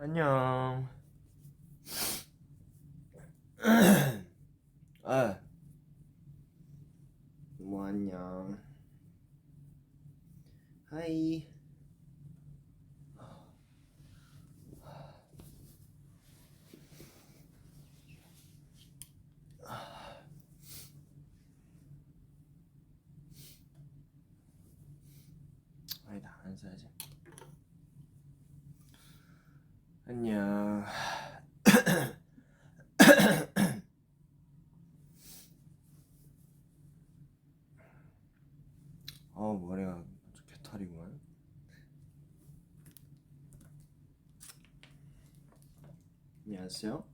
안녕. 아, 뭐 안녕. 하이. 아니다, 안 써야지. 안녕. 머리가 아주 개털이구만. 안녕하세요.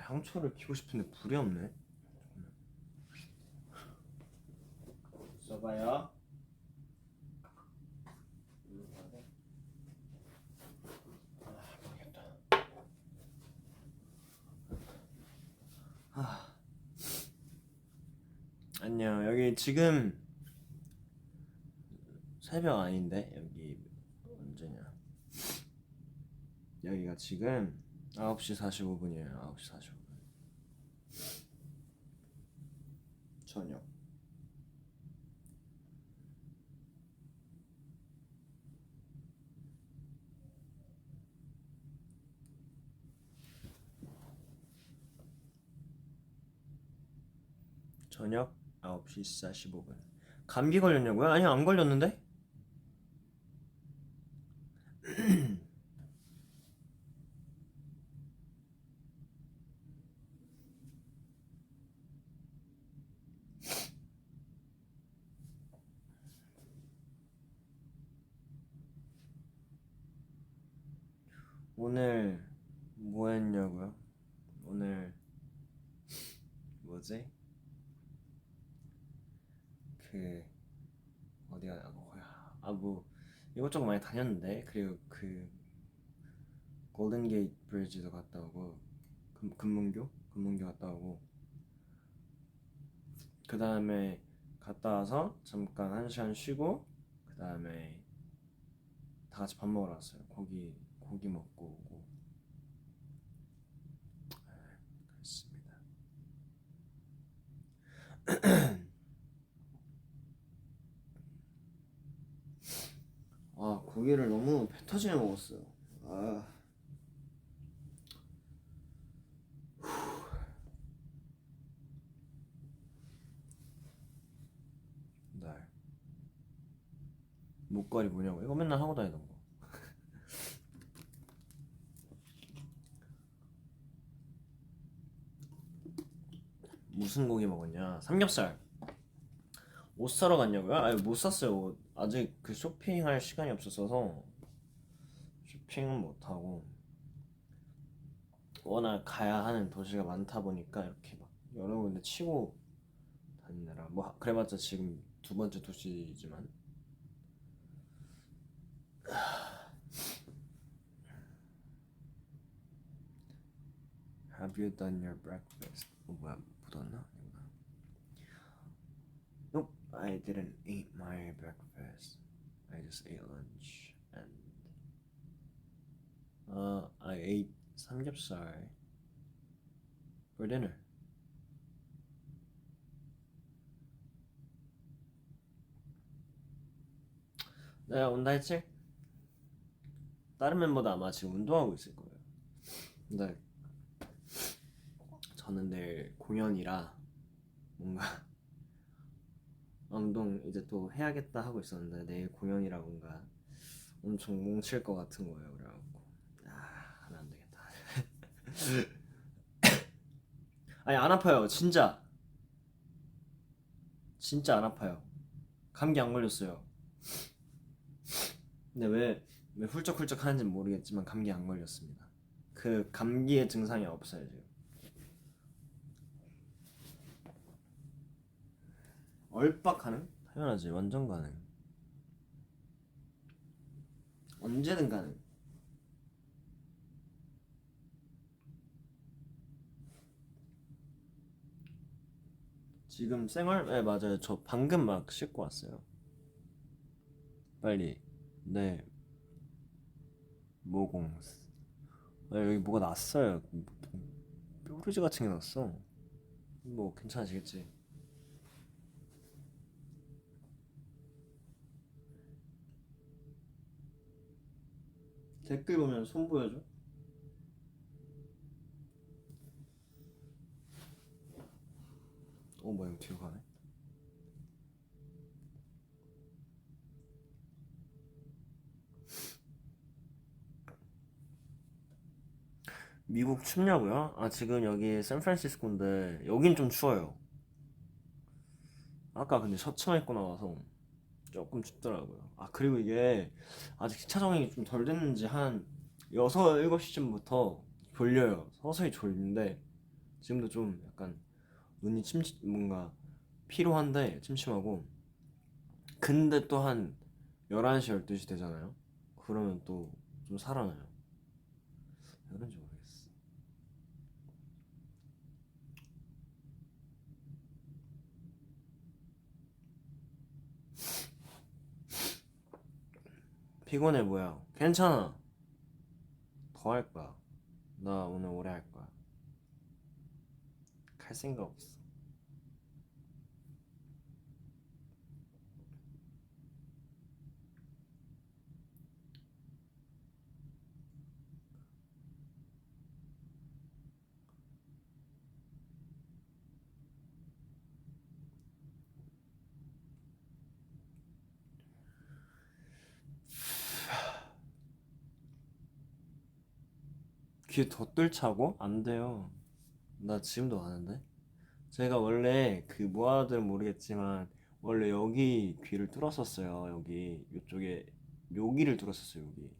향초를 피우고 싶은데 불이 없네. 써봐요. 모르겠다. 안녕. 여기 지금 새벽 아닌데 여기 언제냐? 여기가 지금 9시 45분이에요. 9시 45분. 저녁. 저녁 9시 45분. 감기 걸렸냐고요? 아니, 안 걸렸는데? 오늘 뭐 했냐고요? 오늘 뭐지? 그 어디가 뭐 이것저것 많이 다녔는데, 그리고 그 골든 게이트 브리지도 갔다 오고, 금문교 갔다 오고, 그 다음에 갔다 와서 잠깐 1시간 쉬고, 그 다음에 다 같이 밥 먹으러 왔어요. 고기 먹고 오고. 그렇습니다. 고기를 너무 배 터지게 먹었어요. 날 목걸이 뭐냐고? 이거 맨날 하고 다니던 거. 무슨 고기 먹었냐? 삼겹살. 옷 사러 갔냐고요? 아니, 못 샀어요. 옷. 아직 그 쇼핑할 시간이 없었어서 쇼핑은 못 하고, 워낙 가야 하는 도시가 많다 보니까 이렇게 막 여러 군데 치고 다니느라, 뭐 그래봤자 지금 두 번째 도시지만. Have you done your breakfast? 뭐야, 묻었나? Nope, I didn't eat my breakfast. I just ate lunch and I ate 삼겹살 for dinner. 내가 온다 했지? 다른 멤버도 아마 지금 운동하고 있을 거예요. 근데 저는 내일 공연이라 뭔가 운동 이제 또 해야겠다 하고 있었는데, 내일 공연이라 뭔가 엄청 뭉칠 것 같은 거예요. 그래갖고 하면 안 되겠다. 아니, 안 아파요. 진짜 안 아파요. 감기 안 걸렸어요. 근데 왜 훌쩍훌쩍 하는지 모르겠지만 감기 안 걸렸습니다. 그 감기의 증상이 없어요 지금. 얼빡 가능? 당연하지, 완전 가능. 언제든 가능. 지금 생얼? 네 맞아요. 저 방금 막 씻고 왔어요. 빨리. 네 모공. 아, 여기 뭐가 났어요. 뾰루지 같은 게 났어. 뭐 괜찮아지겠지. 댓글 보면 손 보여줘. 뭐야 이거 뒤로 가네. 미국 춥냐고요? 아 지금 여기 샌프란시스코인데 여긴 좀 추워요. 아까 근데 셔츠만 입고 나와서 조금 춥더라고요. 아 그리고 이게 아직 시차 적응이 좀 덜 됐는지 한 6, 7시쯤부터 졸려요. 서서히 졸린데 지금도 좀 약간 눈이 뭔가 피로한데 침침하고 근데 또 한 11시, 12시 되잖아요. 그러면 또 좀 살아나요. 왜 그런지 모르겠어. 피곤해 뭐야. 괜찮아. 더 할 거야. 나 오늘 오래 할 거야. 갈 생각 없어. 귀 더 뚫자고? 안 돼요. 나 지금도 아는데. 제가 원래 그 모아들은 모르겠지만 원래 여기 귀를 뚫었었어요. 여기 이쪽에 여기를 뚫었었어요. 여기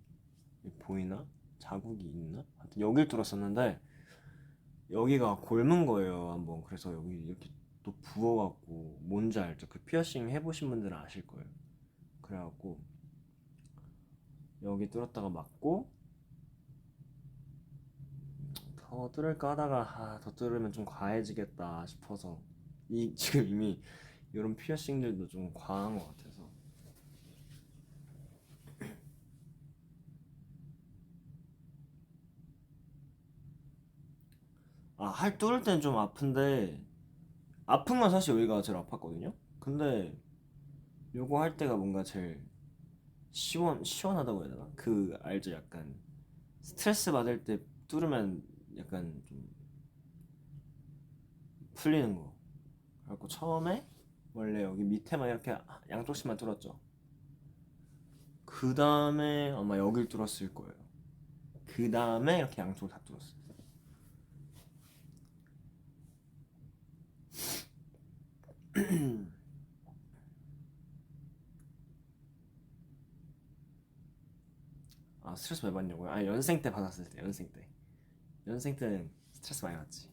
보이나? 자국이 있나? 하여튼 여기를 뚫었었는데 여기가 골문 거예요. 한번 그래서 여기 이렇게 또 부어갖고 뭔지 알죠? 그 피어싱 해보신 분들은 아실 거예요. 그래갖고 여기 뚫었다가 맞고 더 뚫을까 하다가 더 뚫으면 좀 과해지겠다 싶어서 지금 이미 이런 피어싱들도 좀 과한 것 같아서 할 뚫을 땐 좀 아픈데 아픈 건 사실 여기가 제일 아팠거든요. 근데 요거 할 때가 뭔가 제일 시원하다고 해야 되나? 그 알죠? 약간 스트레스 받을 때 뚫으면 약간 좀 풀리는 거. 그래갖고 처음에 원래 여기 밑에만 이렇게 양쪽씩만 뚫었죠. 그 다음에 아마 여길 뚫었을 거예요. 그 다음에 이렇게 양쪽을 다 뚫었어요. 스트레스 왜 받냐고요? 연생 때 받았을 때 연생 때. 연생 때는 스트레스 많이 받지.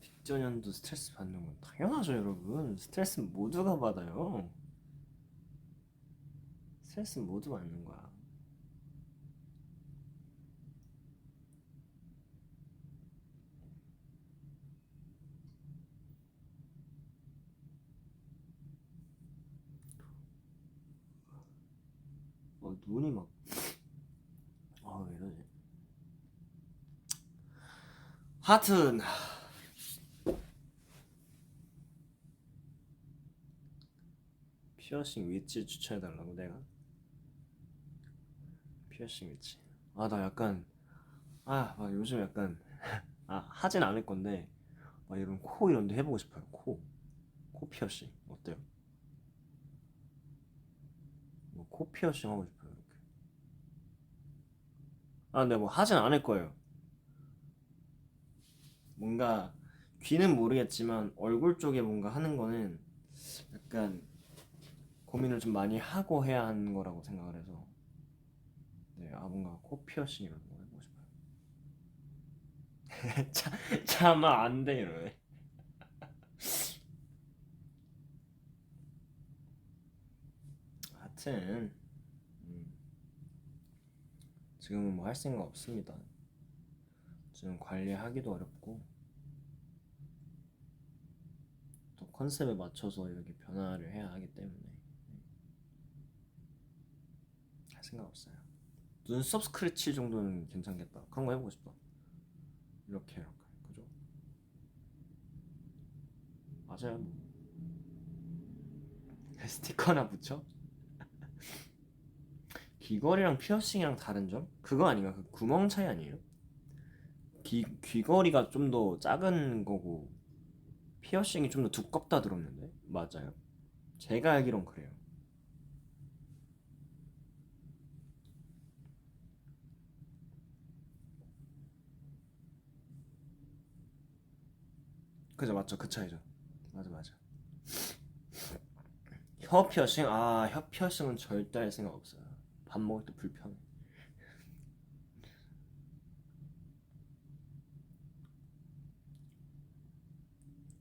빅전년도 스트레스 받는 건 당연하죠, 여러분. 스트레스 모두가 받아요. 스트레스 모두 받는 거야. 눈이 막, 왜 이러지? 하여튼, 피어싱 위치 추천해달라고 내가? 피어싱 위치. 나 약간, 막 요즘 약간, 하진 않을 건데, 막 이런 코 이런 데 해보고 싶어요. 코 피어싱. 어때요? 코 피어싱 하고 싶어요. 이렇게. 아 근데 뭐 하진 않을 거예요. 뭔가 귀는 모르겠지만 얼굴 쪽에 뭔가 하는 거는 약간 고민을 좀 많이 하고 해야 하는 거라고 생각을 해서 네, 아 뭔가 코 피어싱 이런 거 해보고 싶어요. 차마 안 돼 이러네. 하여튼 음, 지금은 뭐 할 생각 없습니다. 지금 관리하기도 어렵고 또 컨셉에 맞춰서 이렇게 변화를 해야 하기 때문에 할 생각 없어요. 눈썹 스크래치 정도는 괜찮겠다. 그런 거 해보고 싶다. 이렇게 그죠? 맞아요. 스티커나 붙여? 귀걸이랑 피어싱이랑 다른 점? 그거 아닌가? 그 구멍 차이 아니에요? 귀걸이가 좀 더 작은 거고 피어싱이 좀 더 두껍다 들었는데 맞아요? 제가 알기론 그래요. 그죠 맞죠 그 차이죠. 맞아 맞아. 혀 피어싱? 아 혀 피어싱은 절대 할 생각 없어요. 밥 먹을 때 불편해.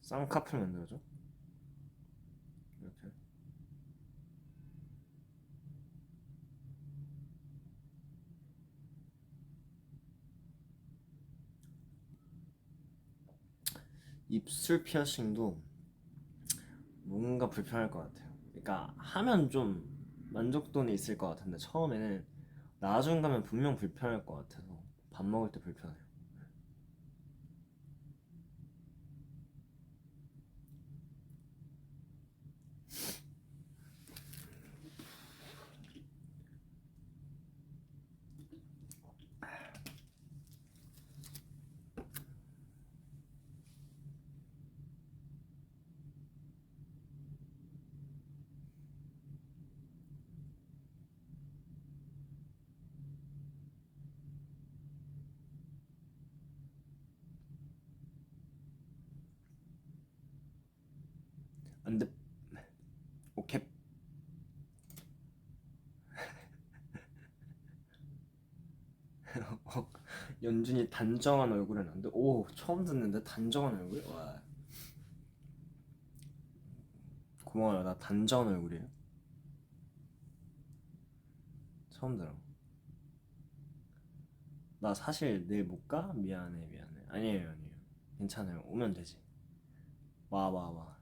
쌍꺼풀 만들어줘? 이렇게. 입술 피어싱도 뭔가 불편할 것 같아요. 그러니까 하면 좀 만족도는 있을 것 같은데 처음에는 나중 가면 분명 불편할 것 같아서 밥 먹을 때 불편해요. 안돼. 오케이. 연준이 단정한 얼굴은 안 돼. 오 처음 듣는데 단정한 얼굴? 와 고마워요. 나 단정한 얼굴이에요. 처음 들어. 나 사실 내일 못 가? 미안해 미안해. 아니에요 아니에요. 괜찮아요. 오면 되지. 와 와 와.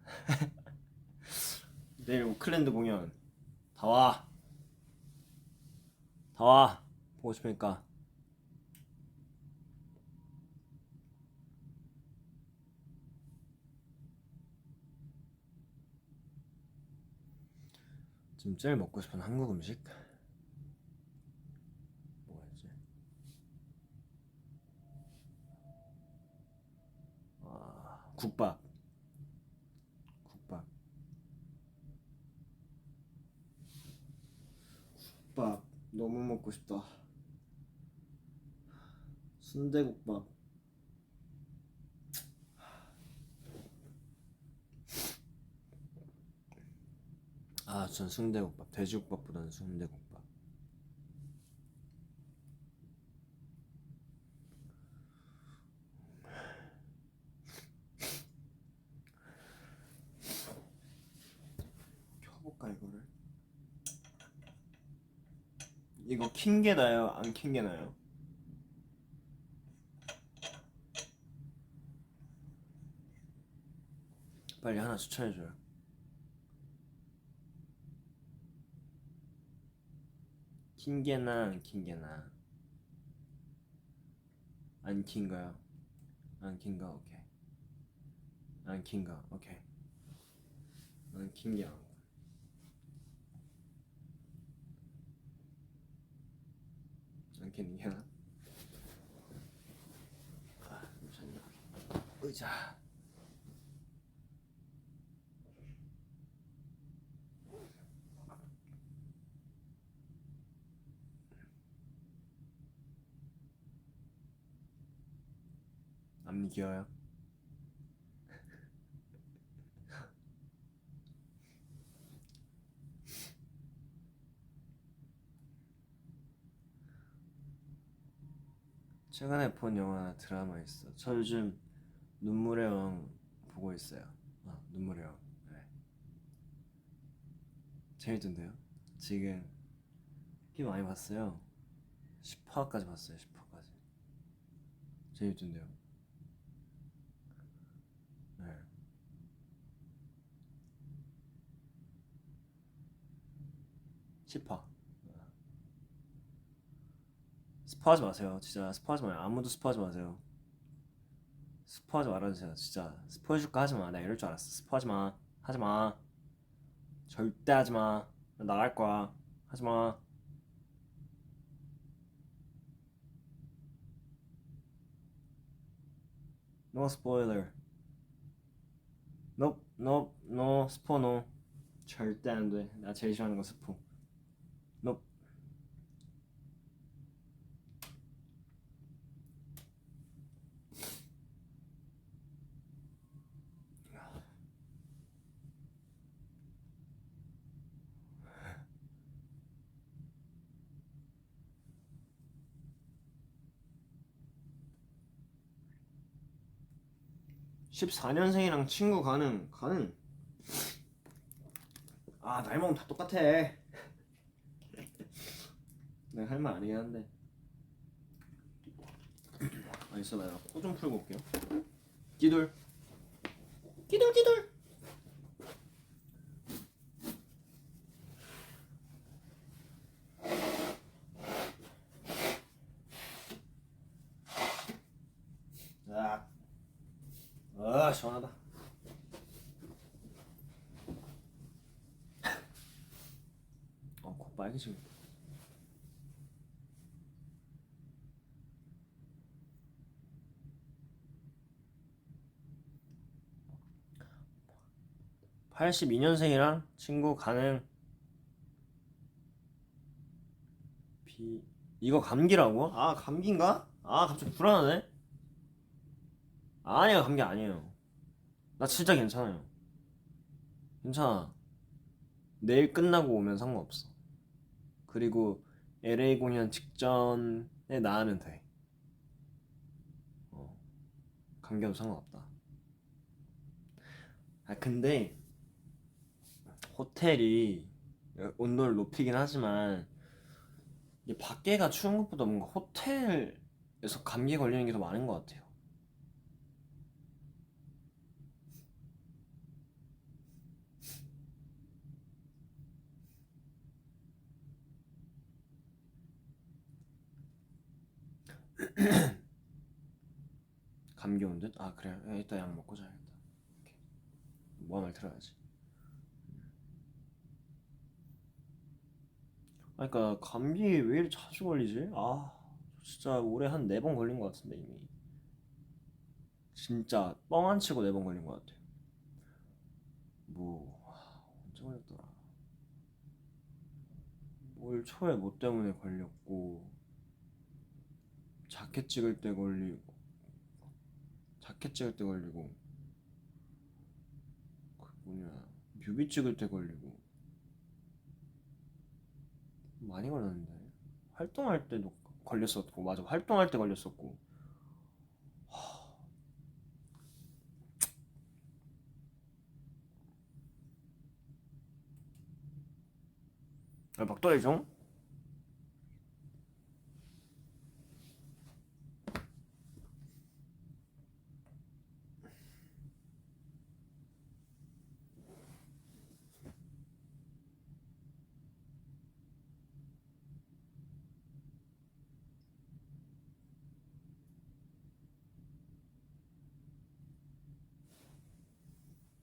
내일 오클랜드 공연 다 와. 다 와. 보고 싶으니까. 지금 제일 먹고 싶은 한국 음식? 뭐였지? 아, 국밥. 국밥. 국밥 너무 먹고 싶다. 순대국밥. 아, 전 순대국밥. 돼지국밥보다는 순대국밥. 켜볼까 이거를? 이거 킨 게 나요? 안 킨 게 나요? 빨리 하나 추천해줘요. 킨 게나 안 킨 게나. 안 킨가요? 안 킨가? 오케이. 안 킨가? 오케이. 안 킨게 안. 안 킨 게 나? 아, 잠시만요. 의자. 언니 귀여워요? 최근에 본 영화나 드라마 있어. 저 요즘 눈물의 왕 보고 있어요. 눈물의 왕. 네. 재밌던데요? 지금 꽤 많이 봤어요. 10화까지 봤어요. 10화까지. 재밌던데요? 네. 10화. 스포하지 마세요. 진짜 스포하지 마요. 아무도 스포하지 마세요. 스포하지 말아주세요. 진짜 스포해줄까 하지 마. 나 이럴 줄 알았어. 스포하지 마. 하지 마. 절대 하지 마. 나 나갈 거야. 하지 마. No spoiler. No, no, no 스포 no. 절대 안 돼. 나 제일 싫어하는 거 스포. No. 14년생이랑 친구 가능. 나이 먹으면 다 똑같아. 내가 할 말 아니긴 한데. 있어봐요. 코 좀 풀고 올게요. 끼돌. 끼돌 끼돌. 시원하다. 코 빨개지네. (82년생이랑) 친구 가능. 이거 감기라고? 감기인가? 갑자기 불안하네. 아니야, 감기 아니에요. 나 진짜 괜찮아요. 괜찮아. 내일 끝나고 오면 상관없어. 그리고 LA 공연 직전에 나으면 돼. 감기도 상관없다. 근데 호텔이 온도를 높이긴 하지만 이게 밖에가 추운 것보다 뭔가 호텔에서 감기 걸리는 게 더 많은 것 같아요. 감기 온 듯? 그래. 이따 약 먹고 자야겠다. 뭐 말 들어야지. 그러니까 감기 왜 이렇게 자주 걸리지? 진짜 올해 한 4번 걸린 것 같은데 이미. 진짜 뻥 안 치고 4번 걸린 것 같아요. 언제 걸렸더라? 올 초에 뭐 때문에 걸렸고, 자켓 찍을 때 걸리고, 뮤비 찍을 때 걸리고. 많이 걸렸는데. 활동할 때도 걸렸었고, 맞아, 활동할 때 걸렸었고. 박도해줘.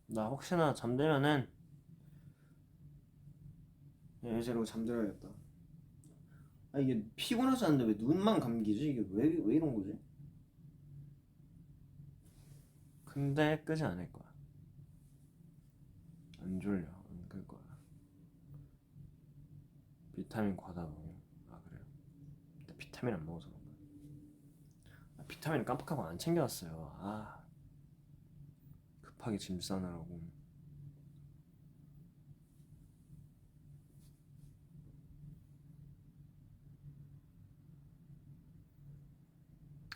나 혹시나 잠들면은 이제로 잠들어야겠다. 이게 피곤하지 않는데 왜 눈만 감기지? 이게 왜 이런 거지? 근데 끄지 않을 거야. 안 졸려. 안 끌 거야. 비타민 과다 먹여. 그래요? 근데 비타민 안 먹어서 그런가? 비타민을 깜빡하고 안 챙겨왔어요. 급하게 짐 싸느라고.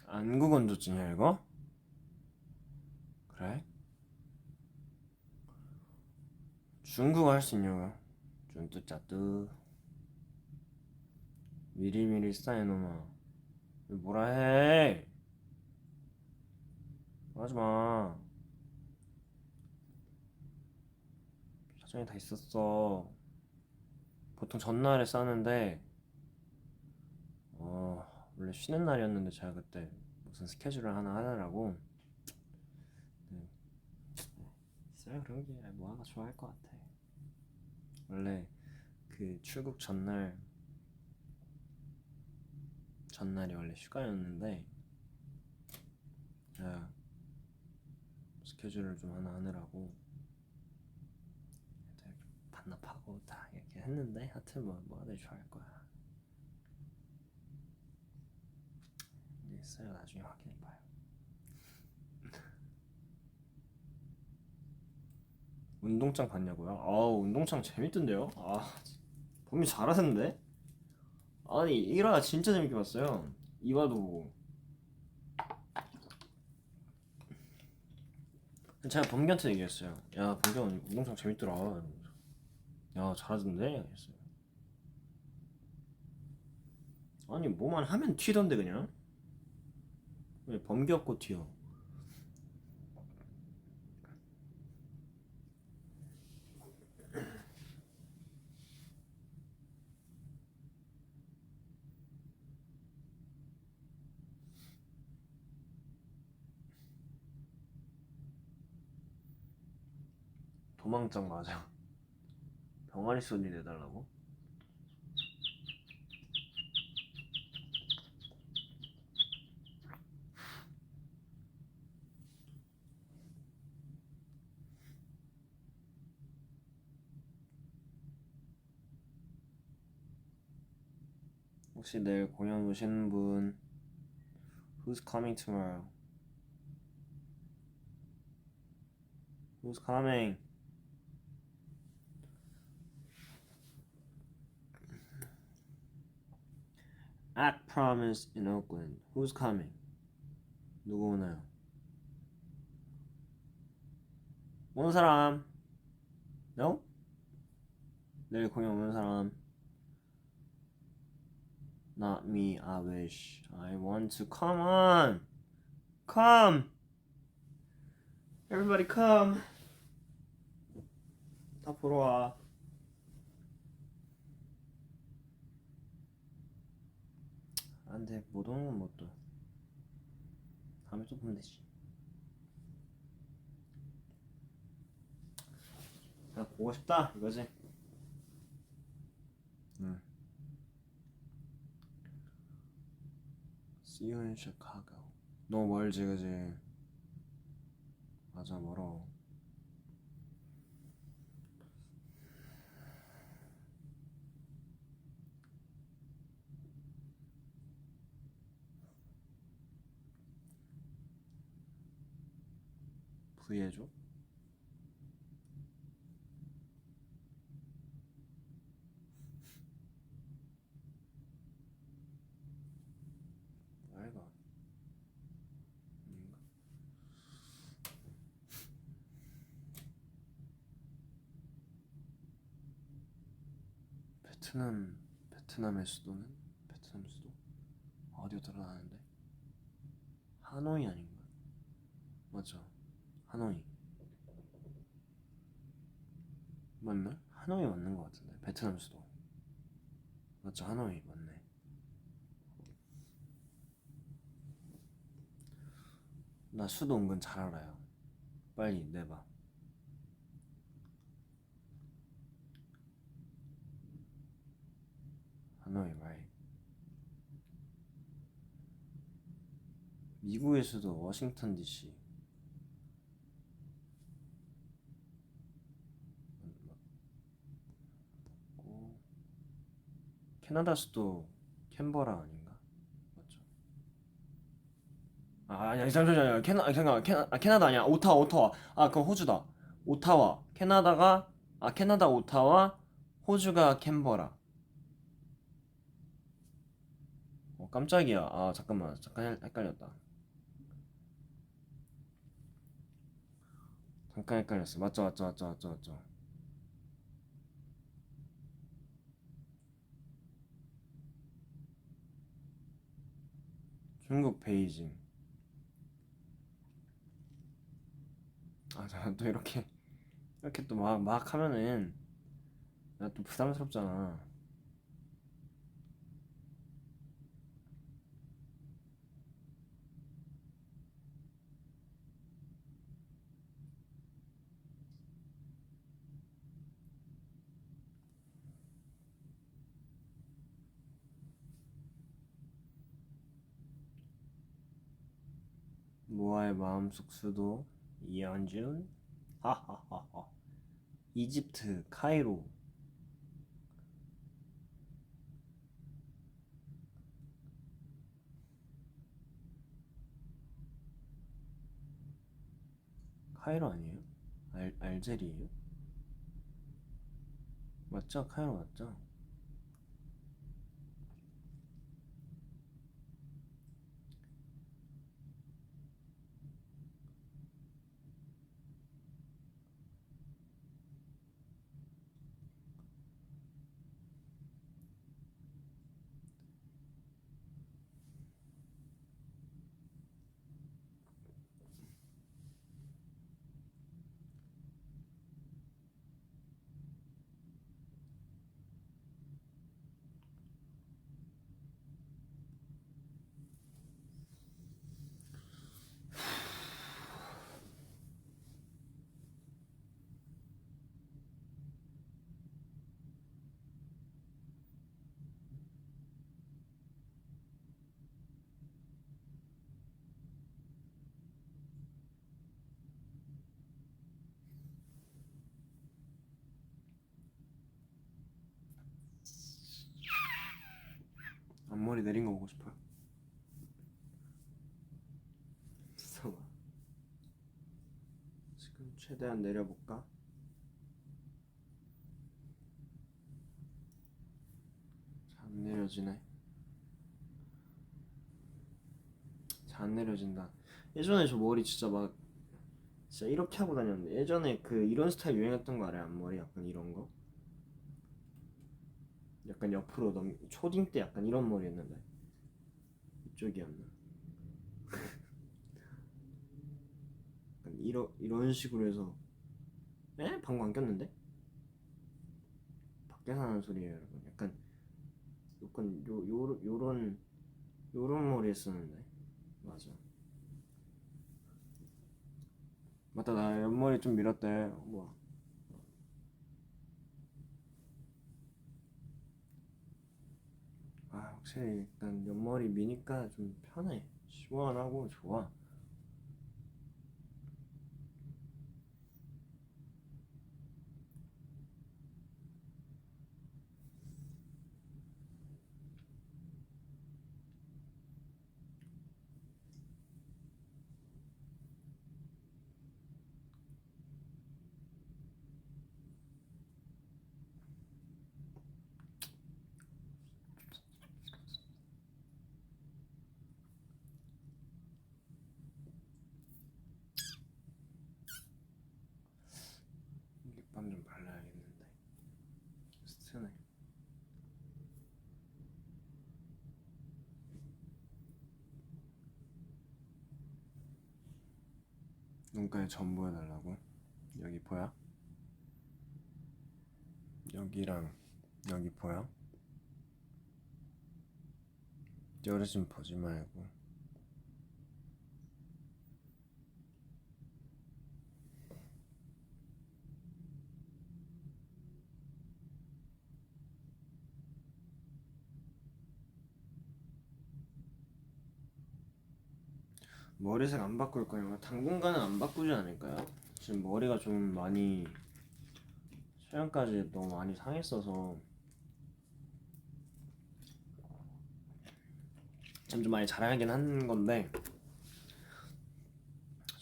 안구 건조증이야 이거? 그래? 중국어 할 수 있냐고. 쭌뚜짜뚜 미리미리 싸이놈아. 뭐라 해. 하지마. 사정이 다 있었어. 보통 전날에 싸는데 원래 쉬는 날이었는데 제가 그때 무슨 스케줄을 하나 하느라고. 네. 있어요 그런 게뭐 하나 좋아할 것 같아. 원래 그 출국 전날이 원래 휴가였는데 제가 스케줄을 좀 하나 하느라고 반납하고 다 이렇게 했는데 하여튼 뭐 다들 좋아할 거야. 있어요. 나중에 확인해봐요. 운동장 봤냐고요? 운동장 재밌던데요? 범이 잘하던데? 아니 1화 진짜 재밌게 봤어요. 2화도 보고. 제가 범규한테 얘기했어요. 야 범규 운동장 재밌더라. 야 잘하던데? 했어요. 아니 뭐만 하면 튀던데 그냥. 왜 범규 없고 튀어. 도망장 맞아. 병아리 소리 내달라고? 혹시 내일 공연 오시는 분? Who's coming tomorrow? Who's coming? At Promise in Oakland. Who's coming? 누구 오나요? 오는 사람? No? 내일 공연 오는 사람? Not me, I wish. I want to. Come on! Come! Everybody come! 다 보러 와. 안 돼, 못 오는 건 뭐 또. 다음에 또 보면 되지. 나 보고 싶다 이거지. 응. See you in Chicago. 너무 멀지 그지? 맞아 멀어. V해줘? 아이가 아닌가? 베트남의 수도는? 베트남 수도? 어디로 나는데? 하노이 아닌가? 맞죠? 하노이 맞나? 하노이 맞는 것 같은데 베트남 수도 맞죠? 하노이 맞네. 나 수도 은근 잘 알아요. 빨리 내봐. 하노이 right. 미국의 수도 워싱턴 DC. 맞고 캐나다 수도 캔버라 아닌가? 맞죠? 아니야 잠시만요. 캐나다 아니야. 오타와. 아 그건 호주다. 오타와 캐나다가 캐나다 오타와 호주가 캔버라. 깜짝이야. 잠깐만 헷갈렸다. 잠깐 헷갈렸어. 맞죠. 중국 베이징. 또 이렇게 또 막 하면은 나 또 부담스럽잖아. 모아의 마음속 수도 이현준. 하하하하. 이집트 카이로. 카이로 아니에요? 알제리예요? 맞죠? 카이로 맞죠? 앞머리 내린 거 보고 싶어요. 잠깐만. 지금 최대한 내려볼까? 잘 안 내려지네. 잘 안 내려진다. 예전에 저 머리 진짜 이렇게 하고 다녔는데 예전에 이런 스타일 유행했던 거 알아요? 앞머리 약간 이런 거? 약간 옆으로 초딩 때 약간 이런 머리였는데 이쪽이었나? 약간 이런 식으로 해서 방금 안 꼈는데? 밖에서 하는 소리예요 여러분. 약간 요런 머리 했었는데. 맞아. 맞다, 나 옆머리 좀 밀었대. 뭐야. 확실히 일단 옆머리 미니까 좀 편해. 시원하고 좋아. 립밤 좀 발라야겠는데. 스트네. 눈가에 점 보여달라고? 여기 보여? 여기랑 여기 보여? 여르신 보지 말고. 머리색 안 바꿀 거예요. 당분간은 안 바꾸지 않을까요? 지금 머리가 좀 많이 최근까지 너무 많이 상했어서 참 좀 많이 자라긴 한 건데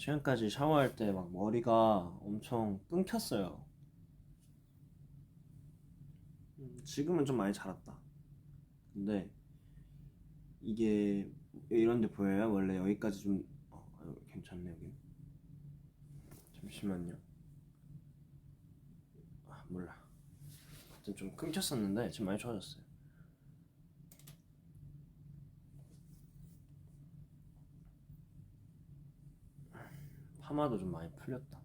지금까지 샤워할 때 막 머리가 엄청 끊겼어요. 지금은 좀 많이 자랐다. 근데 이게 이런 데 보여요? 원래 여기까지 좀 괜찮네. 여기 잠시만요. 몰라. 하여튼 좀 끊겼었는데 지금 많이 좋아졌어요. 파마도 좀 많이 풀렸다.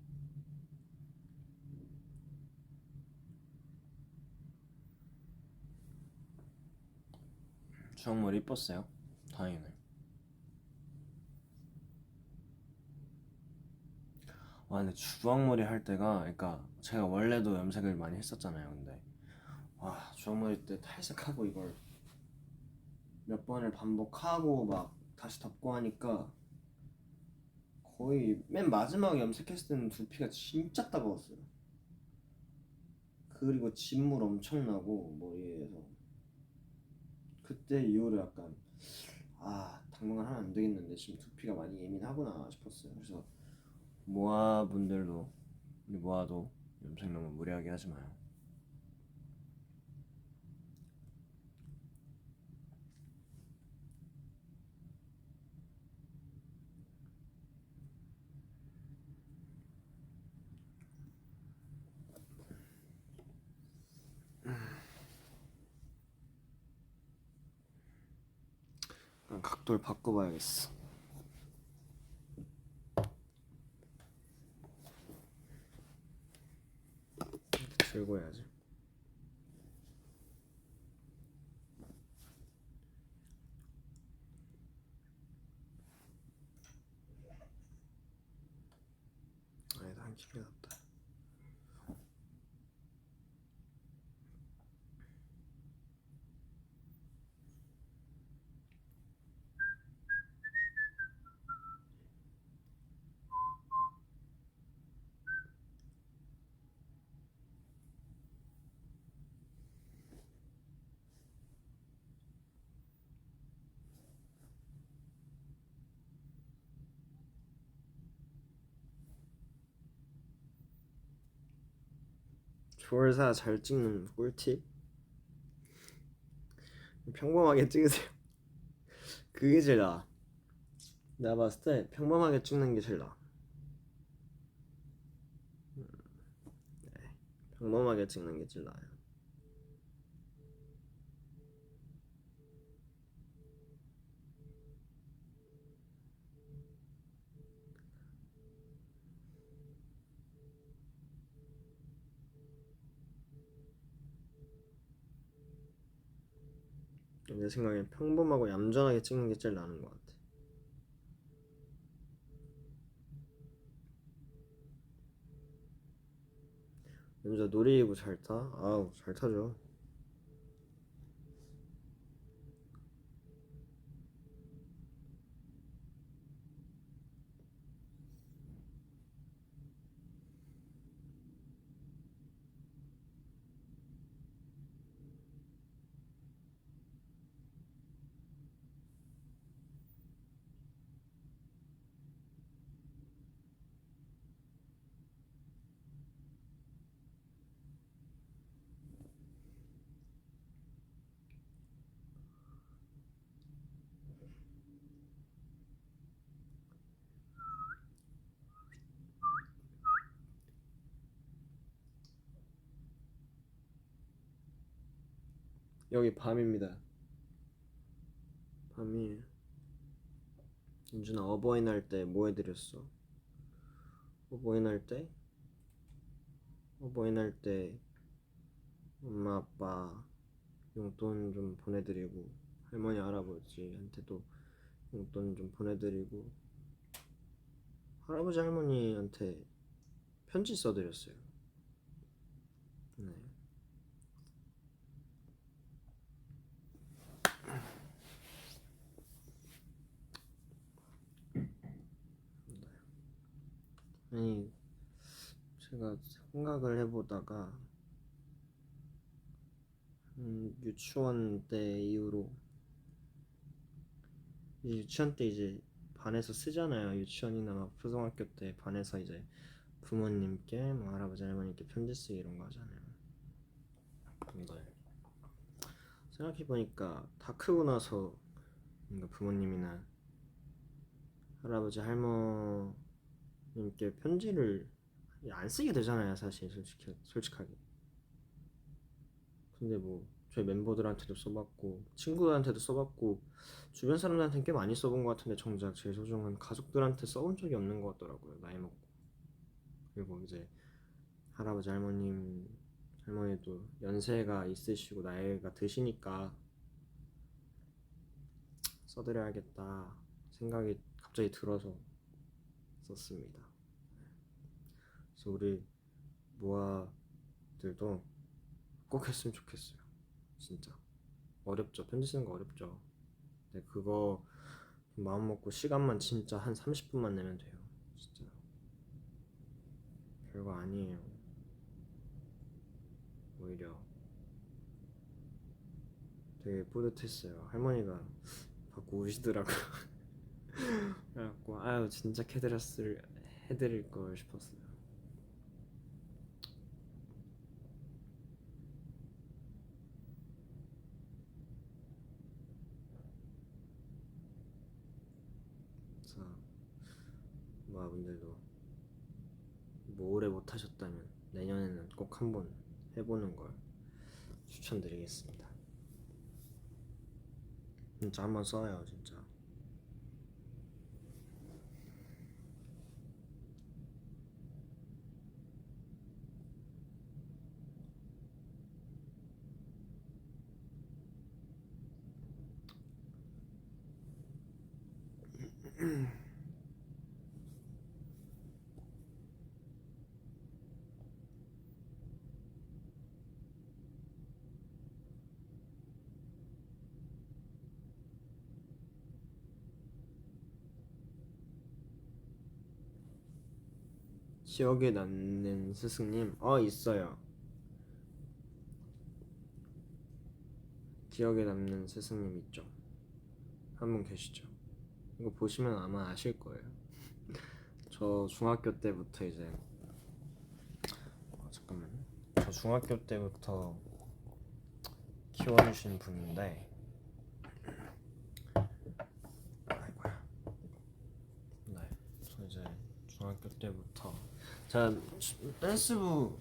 주황머리 이뻤어요. 다행이네. 근데 주황머리 할 때가, 그러니까 제가 원래도 염색을 많이 했었잖아요. 근데 주황머리 때 탈색하고 이걸 몇 번을 반복하고 막 다시 덮고 하니까 거의 맨 마지막에 염색했을 때는 두피가 진짜 따가웠어요. 그리고 진물 엄청 나고 머리에서. 그때 이후로 약간 당분간 하면 안 되겠는데 지금 두피가 많이 예민하구나 싶었어요. 그래서 모아분들도, 우리 모아도 염색 너무 무리하게 하지 마요. 각도를 바꿔봐야겠어. 들고 해야지. 아니다, 한 킵이 낫다. 졸사 잘 찍는 꿀팁? 평범하게 찍으세요. 그게 제일 나아. 내가 봤을 때 평범하게 찍는 게 제일 나아. 평범하게 찍는 게 제일 나아요. 내 생각엔 평범하고 얌전하게 찍는 게 제일 나은 것 같아. 연주야 놀이기구 잘 타? 아우 잘 타죠. 여기 밤입니다. 밤이에요. 윤준아 어버이날 때 뭐 해드렸어? 어버이날 때 엄마 아빠 용돈 좀 보내드리고 할머니 할아버지한테도 용돈 좀 보내드리고 할아버지 할머니한테 편지 써드렸어요. 네. 아니 제가 생각을 해보다가 유치원 때 이후로 유치원 때 이제 반에서 쓰잖아요. 유치원이나 막 초등학교 때 반에서 이제 부모님께 뭐 할아버지 할머니께 편지 쓰기 이런 거 하잖아요. 이걸 생각해보니까 다 크고 나서 뭔가 부모님이나 할아버지 할머님께 편지를 안 쓰게 되잖아요, 사실 솔직하게. 근데 뭐 저희 멤버들한테도 써봤고 친구들한테도 써봤고 주변 사람들한테는 꽤 많이 써본 것 같은데 정작 제일 소중한 가족들한테 써본 적이 없는 것 같더라고요, 나이 먹고. 그리고 이제 할아버지 할머니도 연세가 있으시고 나이가 드시니까 써드려야겠다 생각이 갑자기 들어서 썼습니다. 그래서 우리 모아들도 꼭 했으면 좋겠어요. 진짜 어렵죠. 편지 쓰는 거 어렵죠. 근데 그거 마음 먹고 시간만 진짜 한 30분만 내면 돼요. 진짜 별거 아니에요. 오히려 되게 뿌듯했어요. 할머니가 받고 우시더라고요. 그래갖고 아유 진짜 해드릴 걸 싶었어요. 그래서 모아분들도 뭐 오래 못하셨다면 내년에는 꼭 한번 해보는 걸 추천드리겠습니다. 진짜 한번 써요 진짜. 기억에 남는 스승님 있어요. 기억에 남는 스승님 있죠. 한 분 계시죠. 이거 보시면 아마 아실 거예요. 저 중학교 때부터 이제 잠깐만. 저 중학교 때부터 키워주신 분인데 아이고야. 네, 저 이제 중학교 때부터 제가 댄스부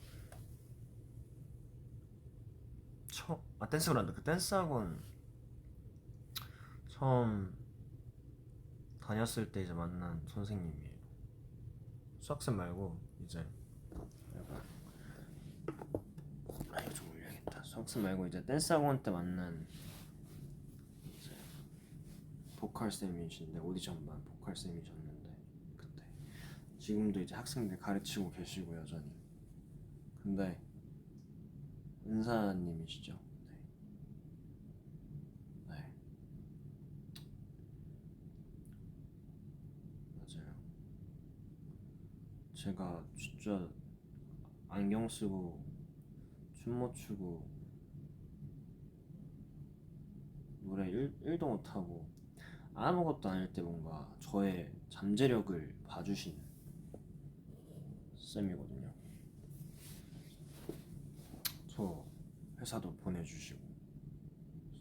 댄스부란다. 그 댄스 학원 처음 다녔을 때 이제 만난 선생님이에요. 수학생 말고 이제 이거 좀 올려야겠다. 수학생 말고 이제 댄스 학원 때 만난 이제 보컬 쌤이신데 오디션반 보컬 쌤이셨는데 그때 지금도 이제 학생들 가르치고 계시고 여전히. 근데 은사님이시죠. 네. 네. 맞아요. 제가 진짜 안경 쓰고 춤 못 추고 노래 1도 못하고 아무것도 아닐 때 뭔가 저의 잠재력을 봐주신 쌤이거든요. 저 회사도 보내주시고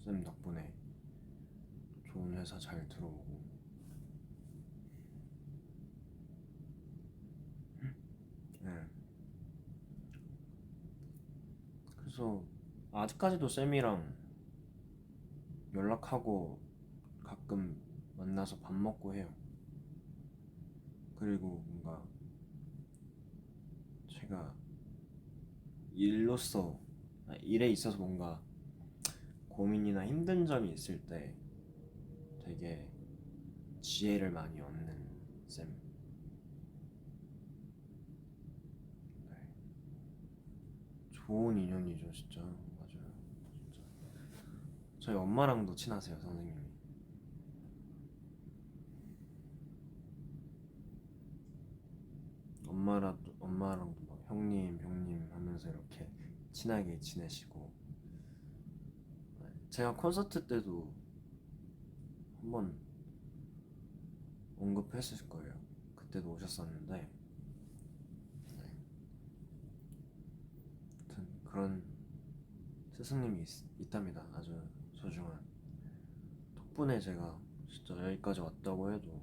쌤 덕분에 좋은 회사 잘 들어오고. 네. 그래서 아직까지도 쌤이랑 연락하고 가끔 만나서 밥 먹고 해요. 그리고 뭔가 제가 일에 있어서 뭔가 고민이나 힘든 점이 있을 때 되게 지혜를 많이 얻는 쌤. 네. 좋은 인연이죠, 진짜. 맞아요. 진짜. 저희 엄마랑도 친하세요, 선생님이. 엄마랑도 막 형님 하면서 이렇게 친하게 지내시고. 네. 제가 콘서트 때도 한번 언급했을 거예요. 그때도 오셨었는데, 아무튼 그런 스승님이 있답니다. 아주 소중한. 덕분에 제가 진짜 여기까지 왔다고 해도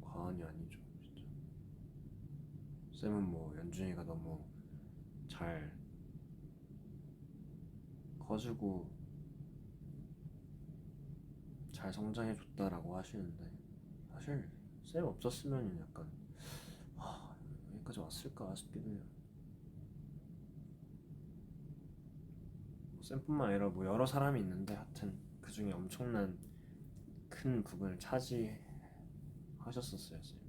과언이 아니죠. 진짜. 쌤은 뭐 연준이가 너무 잘 커지고 잘 성장해줬다라고 하시는데, 사실 쌤 없었으면 약간 여기까지 왔을까 싶기도 해요. 뭐 쌤뿐만 아니라 뭐 여러 사람이 있는데 하여튼 그 중에 엄청난 큰 부분을 차지하셨었어요. 쌤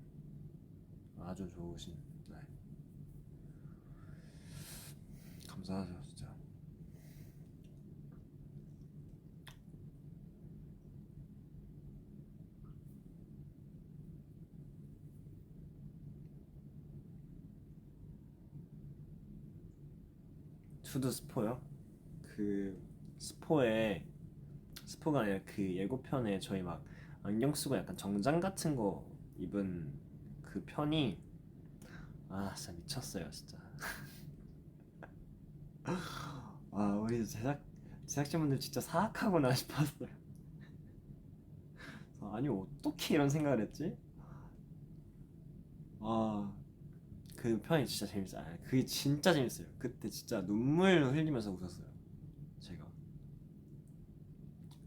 아주 좋으신. 네. 감사하죠 진짜. 투드 스포요? 그 스포에 스포가 아니라 그 예고편에 저희 막 안경 쓰고 약간 정장 같은 거 입은 그 편이 진짜 미쳤어요 진짜. 우리 제작진분들 진짜 사악하구나 싶었어요. 아니 어떻게 이런 생각을 했지? 그 편이 진짜 재밌어요. 그게 진짜 재밌어요. 그때 진짜 눈물 흘리면서 웃었어요. 제가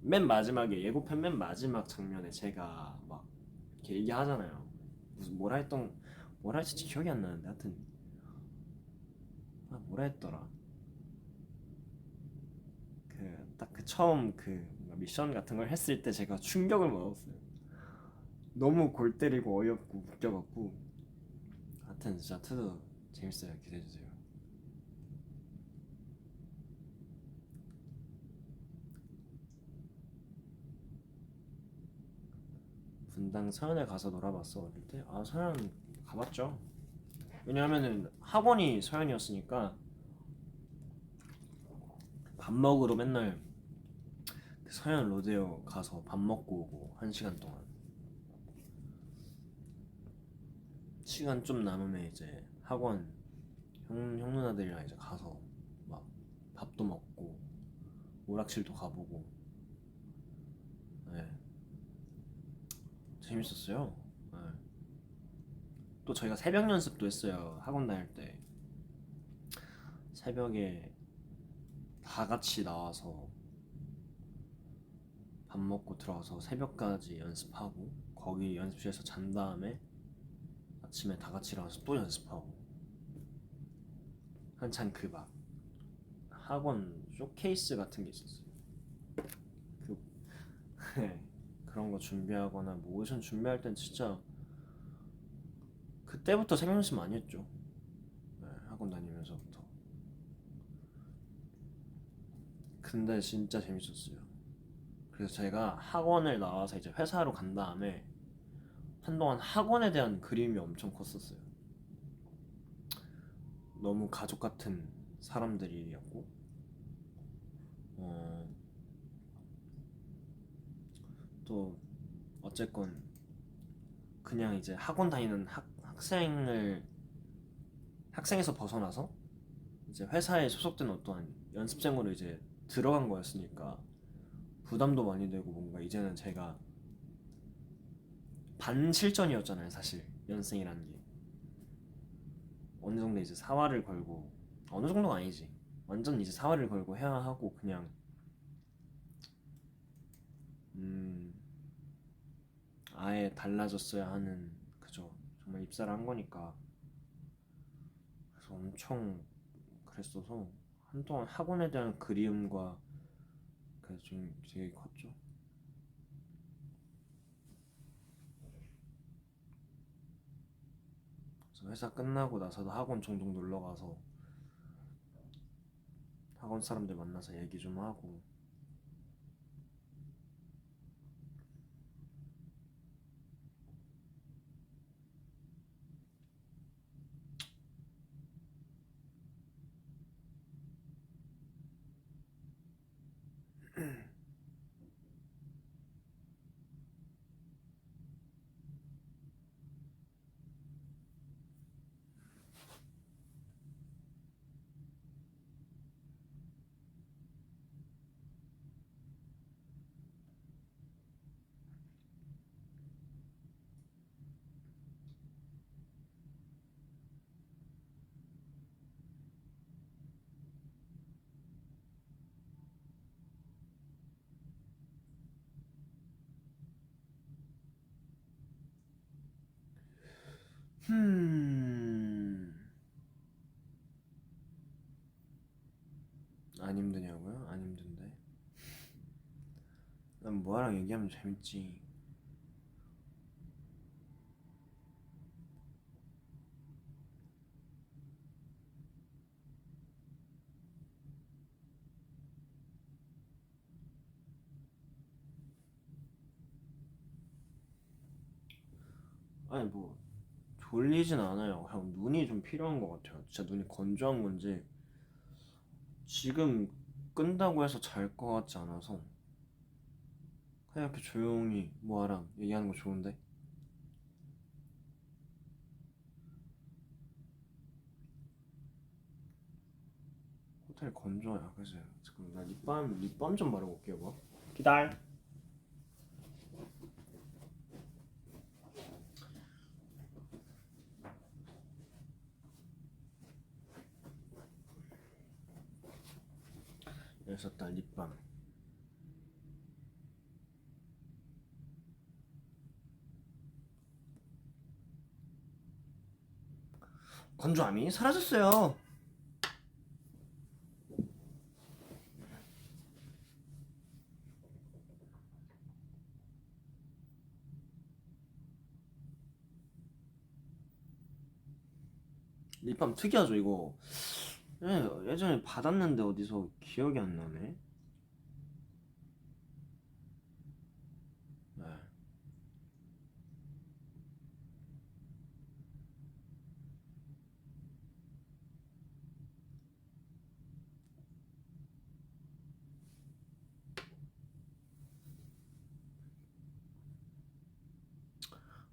맨 마지막에 예고편 맨 마지막 장면에 제가 막 이렇게 얘기하잖아요. 무슨 뭐라 했지 기억이 안 나는데 하여튼 뭐라 했더라. 그 딱 그 처음 그 미션 같은 걸 했을 때 제가 충격을 먹었어요. 너무 골 때리고 어이없고 웃겨갖고. 하여튼 진짜 투도 재밌어요. 기대해주세요. 분당 서현에 가서 놀아봤어 어릴 때? 서현 가봤죠. 왜냐하면은 학원이 서현이었으니까 밥 먹으러 맨날 그 서현 로데오 가서 밥 먹고 오고 1시간 동안 시간 좀 남으면 이제 학원 형 누나들이랑 이제 가서 막 밥도 먹고 오락실도 가보고. 네, 재밌었어요. 네. 또 저희가 새벽 연습도 했어요. 학원 다닐 때 새벽에 다 같이 나와서 밥 먹고 들어가서 새벽까지 연습하고 거기 연습실에서 잔 다음에 아침에 다 같이 일어나서 또 연습하고 한창 그 막 학원 쇼케이스 같은 게 있었어요. 그 그런 거 준비하거나 뭐 오디션 준비할 땐 진짜 그때부터 새벽 연습 많이 했죠. 네, 학원 다니면서부터. 근데 진짜 재밌었어요. 그래서 제가 학원을 나와서 이제 회사로 간 다음에 한동안 학원에 대한 그림이 엄청 컸었어요. 너무 가족 같은 사람들이었고, 어, 또 어쨌건 그냥 이제 학원 다니는 학생에서 벗어나서 이제 회사에 소속된 어떠한 연습생으로 이제 들어간 거였으니까 부담도 많이 되고 뭔가 이제는 제가 반실전이었잖아요 사실 연습생이라는 게. 어느 정도 이제 사활을 걸고, 어느 정도가 아니지, 완전 이제 사활을 걸고 해야 하고 그냥 음 아예 달라졌어야 하는, 그죠, 정말 입사를 한 거니까. 그래서 엄청 그랬어서 한동안 학원에 대한 그리움과 그래서 좀 되게 컸죠. 그래서 회사 끝나고 나서도 학원 종종 놀러 가서 학원 사람들 만나서 얘기 좀 하고. 모아랑 얘기하면 재밌지. 아니 뭐 졸리진 않아요. 그냥 눈이 좀 필요한 것 같아요. 진짜 눈이 건조한 건지 지금 끈다고 해서 잘 것 같지 않아서 그냥 이렇게 조용히 모아랑 얘기하는 거 좋은데. 호텔 건조해요. 그래서 잠깐 나 립밤 좀 바르고 올게요. 뭐 기다려. 여기서 딱 립밤. 건조함이 사라졌어요. 립밤 특이하죠 이거. 예전에 받았는데 어디서 기억이 안 나네. 네.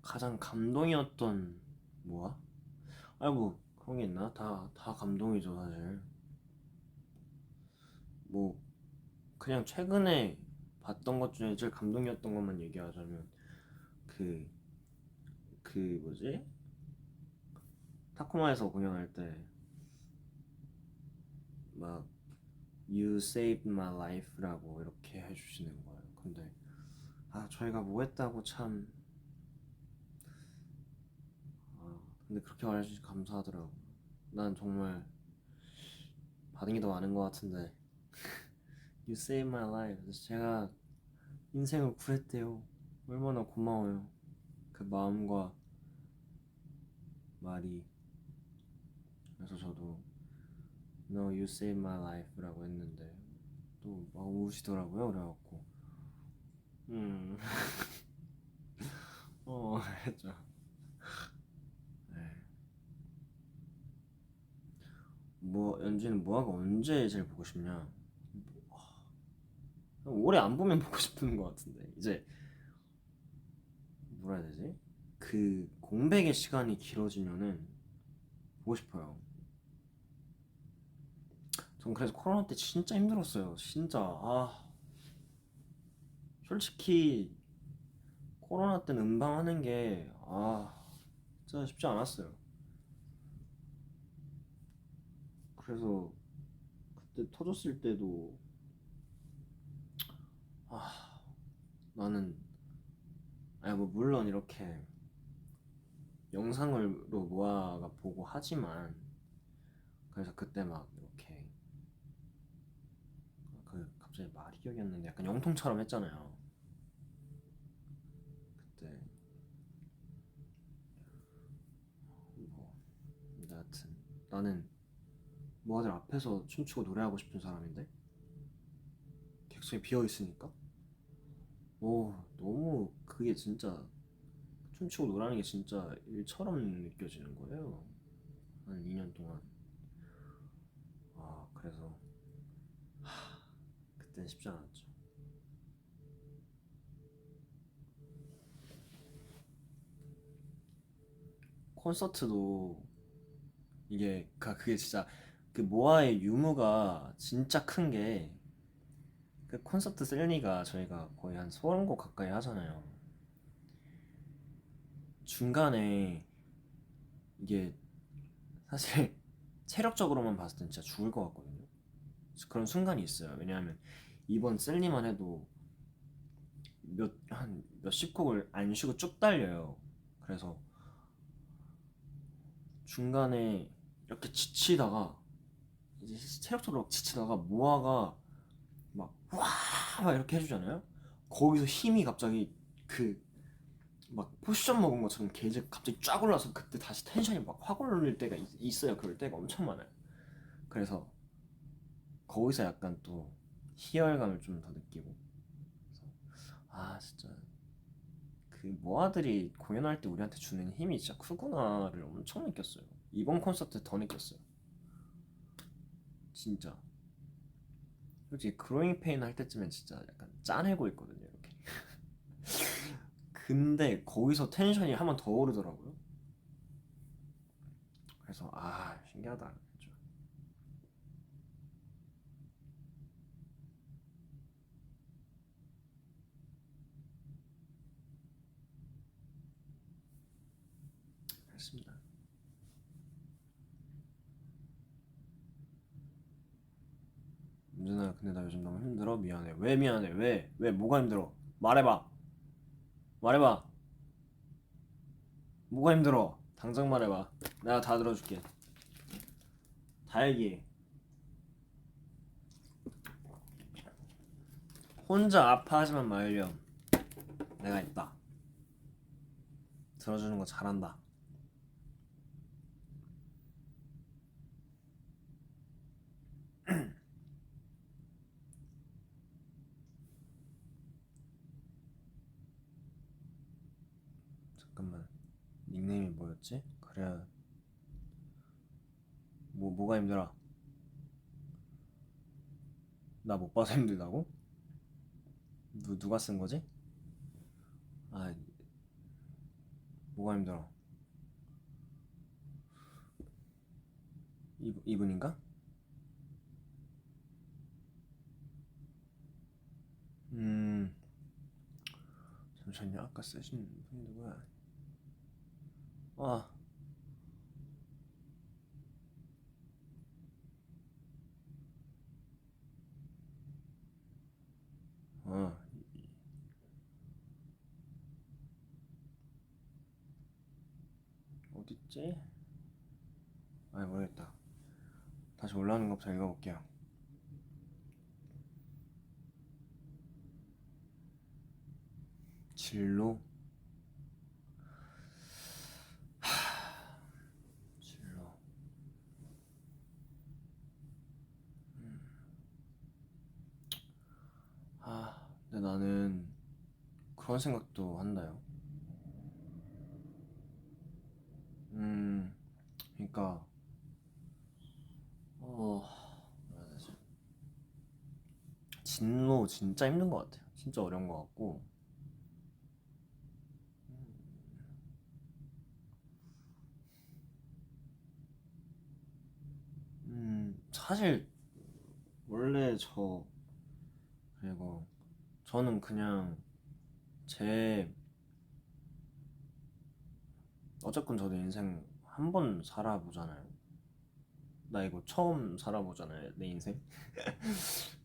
가장 감동이었던 뭐야? 아니 뭐 그런 게 있나? 다 감동이죠 사실. 뭐 그냥 최근에 봤던 것 중에 제일 감동이었던 것만 얘기하자면 그 뭐지? 타코마에서 공연할 때 막 You saved my life라고 이렇게 해주시는 거예요. 근데 저희가 뭐 했다고 참. 근데 그렇게 말해주셔서 감사하더라고. 난 정말 받은 게 더 많은 것 같은데 You saved my life. 그래서 제가 인생을 구했대요. 얼마나 고마워요. 그 마음과 말이. 그래서 저도 No, you saved my life라고 했는데 또 막 우시더라고요. 그래갖고 음, 했죠. 네. 뭐 연주는 뭐하고 언제 제일 보고 싶냐? 오래 안 보면 보고 싶은 것 같은데 이제 뭐라 해야 되지? 그 공백의 시간이 길어지면은 보고 싶어요. 전 그래서 코로나 때 진짜 힘들었어요. 진짜 솔직히 코로나 때는 음방하는 게 진짜 쉽지 않았어요. 그래서 그때 터졌을 때도 아 나는 아니 뭐 물론 이렇게 영상으로 모아가 보고 하지만 그래서 그때 막 이렇게 갑자기 말이 기억이 안 나는데 약간 영통처럼 했잖아요. 그때 뭐 근데 하여튼 나는 모아들 앞에서 춤추고 노래하고 싶은 사람인데 객석이 비어 있으니까 너무 그게 진짜 춤추고 노래하는 게 진짜 일처럼 느껴지는 거예요. 한 2년 동안. 그래서 그땐 쉽지 않았죠. 콘서트도 이게 그게 진짜 그 모아의 유무가 진짜 큰 게 그 콘서트 셀리가 저희가 거의 한 30곡 가까이 하잖아요. 중간에 이게 사실 체력적으로만 봤을 땐 진짜 죽을 것 같거든요. 그런 순간이 있어요. 왜냐하면 이번 셀리만 해도 한 몇십 곡을 안 쉬고 쭉 달려요. 그래서 중간에 이렇게 지치다가 이제 체력적으로 지치다가 모아가 막 와! 막 이렇게 해주잖아요. 거기서 힘이 갑자기 그 막 포션 먹은 것처럼 게이지가 갑자기 쫙 올라서 그때 다시 텐션이 막 확 올릴 때가 있어요. 그럴 때가 엄청 많아요. 그래서 거기서 약간 또 희열감을 좀 더 느끼고, 그래서 아 진짜 그 모아들이 공연할 때 우리한테 주는 힘이 진짜 크구나를 엄청 느꼈어요. 이번 콘서트 더 느꼈어요. 진짜 솔직히 그로잉 페인 할 때쯤엔 진짜 약간 짠해고 있거든요 이렇게. 근데 거기서 텐션이 한 번 더 오르더라고요. 그래서 아 신기하다. 진짜. 그렇습니다. 윤준아 근데 나 요즘 너무 힘들어. 미안해. 왜 미안해? 왜 뭐가 힘들어? 말해봐. 말해봐. 뭐가 힘들어? 당장 말해봐. 내가 다 들어줄게. 다 얘기해. 혼자 아파하지만 말렴. 내가 있다. 들어주는 거 잘한다. 잠깐만. 닉네임이 뭐였지? 그래야 뭐가 힘들어? 나 못 봐서 힘들다고? 누가 쓴 거지? 아 뭐가 힘들어? 이분인가? 음 잠시만요. 아까 쓰신 분이 누구야? 아 어, 어딨지? 아 모르겠다. 다시 올라오는 것부터 읽어볼게요. 진로? 진로. 근데 나는 그런 생각도 한다요. 그러니까 어 뭐라 해야 되지? 진로 진짜 힘든 것 같아요. 진짜 어려운 것 같고, 사실 원래 그리고 저는 그냥 제 어쨌건 저도 인생 한 번 살아보잖아요. 나 이거 처음 살아보잖아요, 내 인생.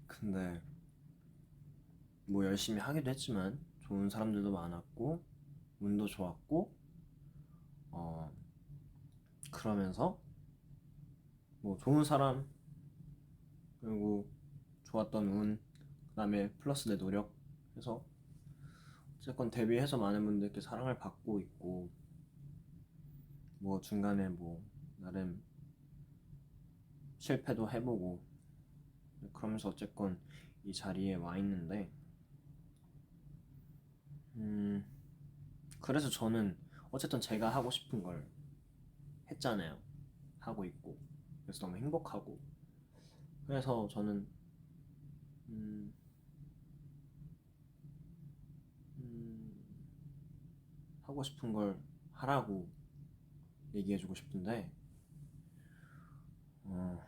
근데 뭐 열심히 하기도 했지만 좋은 사람들도 많았고 운도 좋았고, 어 그러면서 뭐 좋은 사람, 그리고 좋았던 운, 그다음에 플러스 내 노력 해서 어쨌건 데뷔해서 많은 분들께 사랑을 받고 있고, 뭐 중간에 뭐 나름 실패도 해보고, 그러면서 어쨌건 이 자리에 와 있는데, 음 그래서 저는 어쨌든 제가 하고 싶은 걸 했잖아요. 하고 있고, 그래서 너무 행복하고, 그래서 저는 음, 음, 하고 싶은 걸 하라고 얘기해주고 싶은데, 어,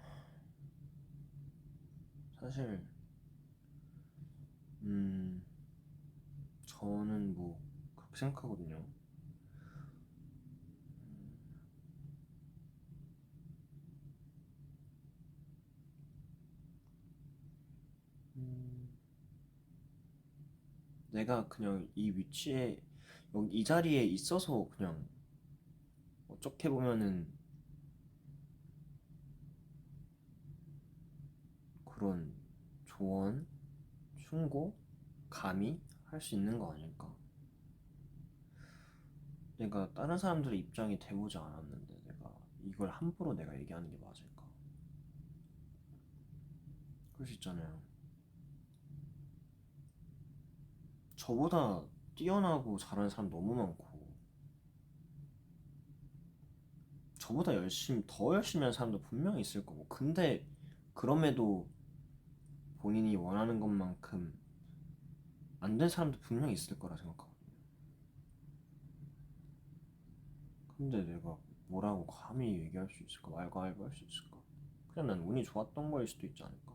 사실 음, 저는 뭐 그렇게 생각하거든요. 음, 내가 그냥 이 위치에 여기 이 자리에 있어서 그냥 어떻게 보면은 그런 조언, 충고, 감히 할 수 있는 거 아닐까? 내가 다른 사람들의 입장이 돼보지 않았는데 내가 이걸 함부로 내가 얘기하는 게 맞을까? 그럴 수 있잖아요. 저보다 뛰어나고 잘하는 사람 너무 많고 저보다 더 열심히 하는 사람도 분명히 있을 거고 근데 그럼에도 본인이 원하는 것만큼 안 된 사람도 분명히 있을 거라 생각하거든요. 근데 내가 뭐라고 감히 얘기할 수 있을까? 말고 할 수 있을까? 그냥 난 운이 좋았던 거일 수도 있지 않을까?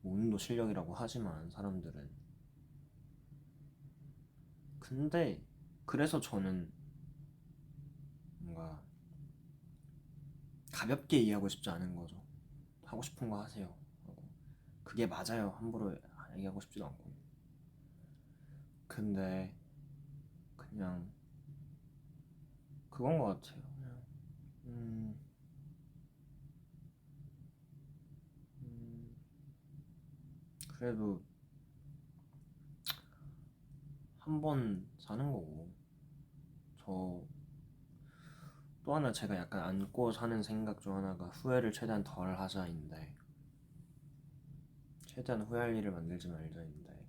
뭐 운도 실력이라고 하지만 사람들은 근데 그래서 저는 뭔가 가볍게 이해하고 싶지 않은 거죠. 하고 싶은 거 하세요 하고 그게 맞아요 함부로 얘기하고 싶지도 않고 근데 그냥 그건 것 같아요. 그냥 음, 음, 그래도 한 번 사는 거고 저 또 하나 제가 약간 안고 사는 생각 중 하나가 후회를 최대한 덜 하자인데 최대한 후회할 일을 만들지 말자인데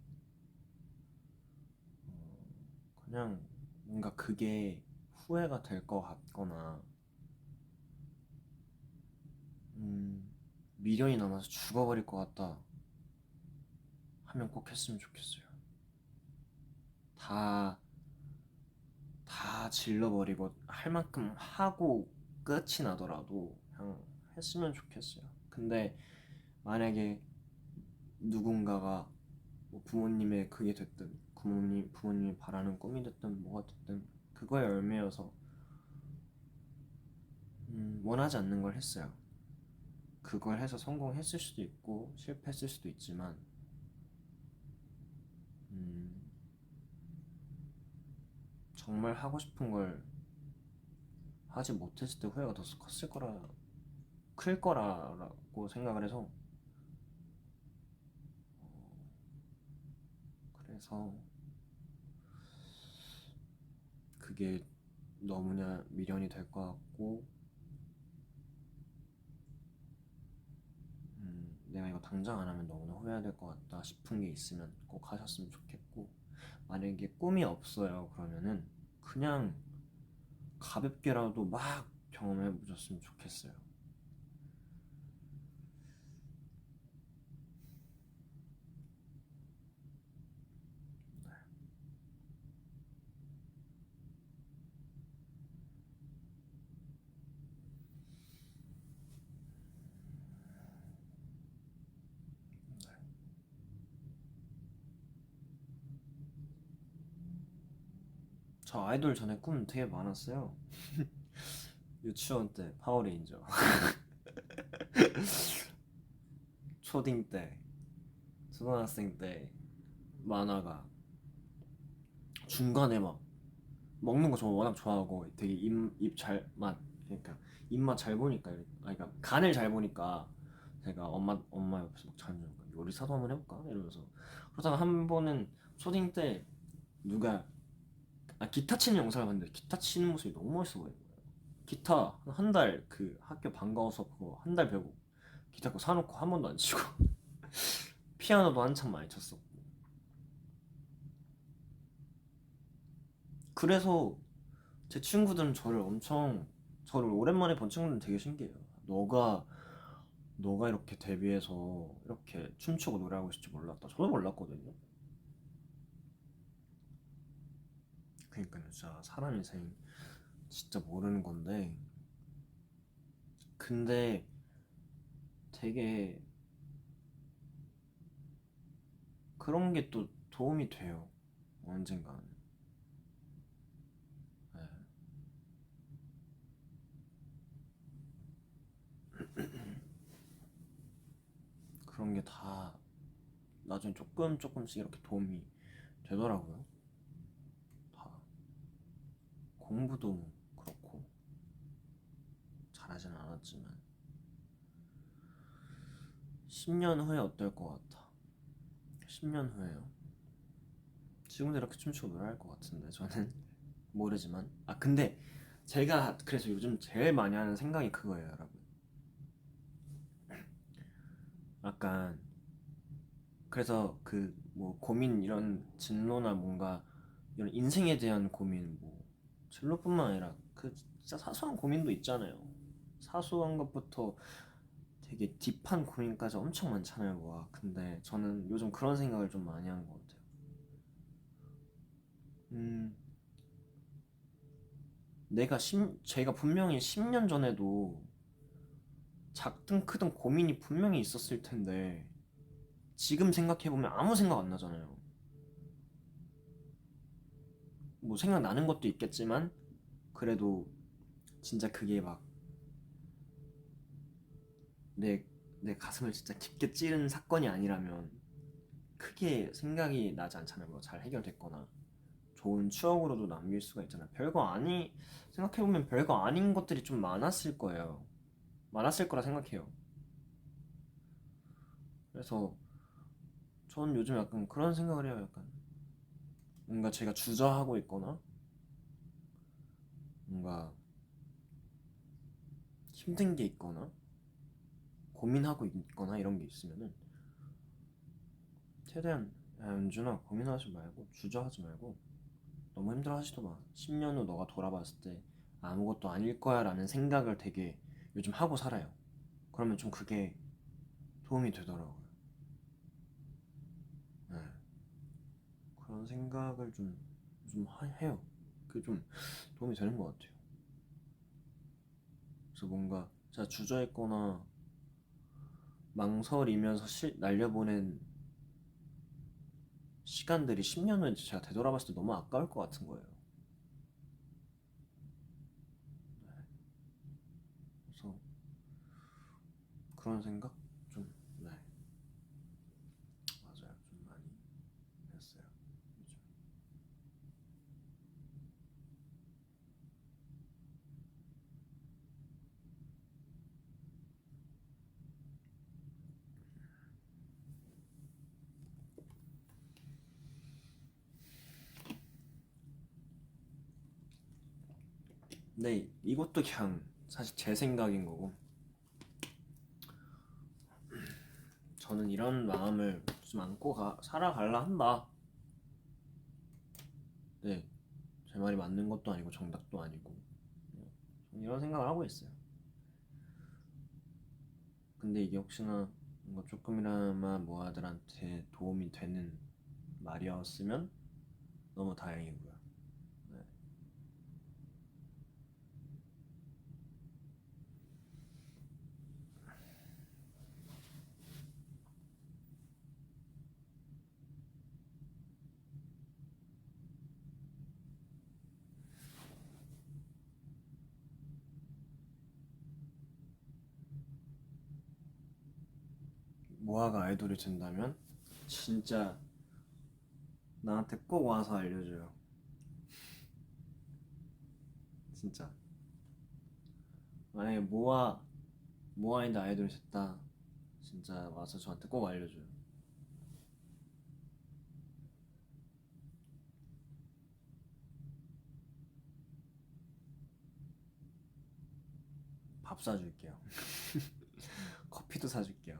그냥 뭔가 그게 후회가 될 것 같거나 음, 미련이 남아서 죽어버릴 것 같다 하면 꼭 했으면 좋겠어요. 다, 다 질러버리고 할 만큼 하고 끝이 나더라도 그냥 했으면 좋겠어요. 근데 만약에 누군가가 뭐 부모님의 그게 됐든 부모님이 바라는 꿈이 됐든 뭐가 됐든 그거에 얽매여서 원하지 않는 걸 했어요. 그걸 해서 성공했을 수도 있고 실패했을 수도 있지만 음, 정말 하고 싶은 걸 하지 못했을 때 후회가 더 클 거라고 생각을 해서 그래서 그게 너무나 미련이 될 것 같고 내가 이거 당장 안 하면 너무나 후회될 것 같다 싶은 게 있으면 꼭 하셨으면 좋겠고 만약에 꿈이 없어요 그러면은 그냥 가볍게라도 막 경험해 보셨으면 좋겠어요. 저 아이돌 전에 꿈 되게 많았어요. 유치원 때 파워레인저, 초딩 때, 초등학생 때 만화가 중간에 막 먹는 거 저 워낙 좋아하고 되게 입잘맛 그러니까 입맛 잘 보니까 그러니까 간을 잘 보니까 제가 엄마 옆에서 막 자는 요리사도 한번 해볼까 이러면서 그러다가 한 번은 초딩 때 누가 기타 치는 영상을 봤는데 기타 치는 모습이 너무 멋있어 보이는 거예요. 기타 한 달 그 학교 반가워서 그거 한 달 배우고 기타 그거 사놓고 한 번도 안 치고 피아노도 한참 많이 쳤었고 그래서 제 친구들은 저를 오랜만에 본 친구들은 되게 신기해요. 너가 너가 이렇게 데뷔해서 이렇게 춤추고 노래하고 있을 줄 몰랐다. 저도 몰랐거든요. 그러니까 진짜 사람 인생 진짜 모르는 건데 근데 되게 그런 게 또 도움이 돼요. 언젠가는. 네. 그런 게 다 나중에 조금씩 이렇게 도움이 되더라고요. 다 공부도 뭐 그렇고 잘하진 않았지만 10년 후에 어떨 것 같아? 10년 후에요. 지금도 이렇게 춤추고 노래할 것 같은데 저는 모르지만 근데 제가 그래서 요즘 제일 많이 하는 생각이 그거예요, 여러분. 약간 그래서 그 뭐 고민 이런 진로나 뭔가 이런 인생에 대한 고민 뭐 진로뿐만 아니라 그 진짜 사소한 고민도 있잖아요. 사소한 것부터 되게 딥한 고민까지 엄청 많잖아요. 와, 근데 저는 요즘 그런 생각을 좀 많이 하는 것 같아요. 음, 제가 분명히 10년 전에도 작든 크든 고민이 분명히 있었을 텐데 지금 생각해보면 아무 생각 안 나잖아요. 뭐 생각나는 것도 있겠지만 그래도 진짜 그게 막 내, 내 가슴을 진짜 깊게 찌른 사건이 아니라면 크게 생각이 나지 않잖아요. 뭐 잘 해결됐거나 좋은 추억으로도 남길 수가 있잖아요. 생각해보면 별거 아닌 것들이 좀 많았을 거예요. 많았을 거라 생각해요. 그래서 전 요즘 약간 그런 생각을 해요. 약간 뭔가 제가 주저하고 있거나 뭔가 힘든 게 있거나 고민하고 있거나 이런 게 있으면은 최대한 야 연준아 고민하지 말고 주저하지 말고 너무 힘들어하지도 마. 10년 후 너가 돌아봤을 때 아무것도 아닐 거야 라는 생각을 되게 요즘 하고 살아요. 그러면 좀 그게 도움이 되더라고요. 네. 그런 생각을 좀 해요. 그게 좀 도움이 되는 것 같아요. 그래서 뭔가 제가 주저했거나 망설이면서 날려보낸 시간들이 10년 후에 제가 되돌아봤을 때 너무 아까울 것 같은 거예요. 그래서 그런 생각 좀, 네, 맞아요. 좀 많이 했어요. 요즘. 근데 이것도 그냥 사실 제 생각인 거고, 저는 이런 마음을 좀 안고 살아갈라 한다. 네, 제 말이 맞는 것도 아니고 정답도 아니고, 저는 이런 생각을 하고 있어요. 근데 이게 혹시나 뭔가 조금이나마 모아들한테 도움이 되는 말이었으면 너무 다행이고요. 네. 모아가 아이돌이 된다면 진짜 나한테 꼭 와서 알려줘요. 진짜. 만약에 모아인데 아이돌이 됐다. 진짜 와서 저한테 꼭 알려줘요. 밥 사줄게요. 커피도 사줄게요.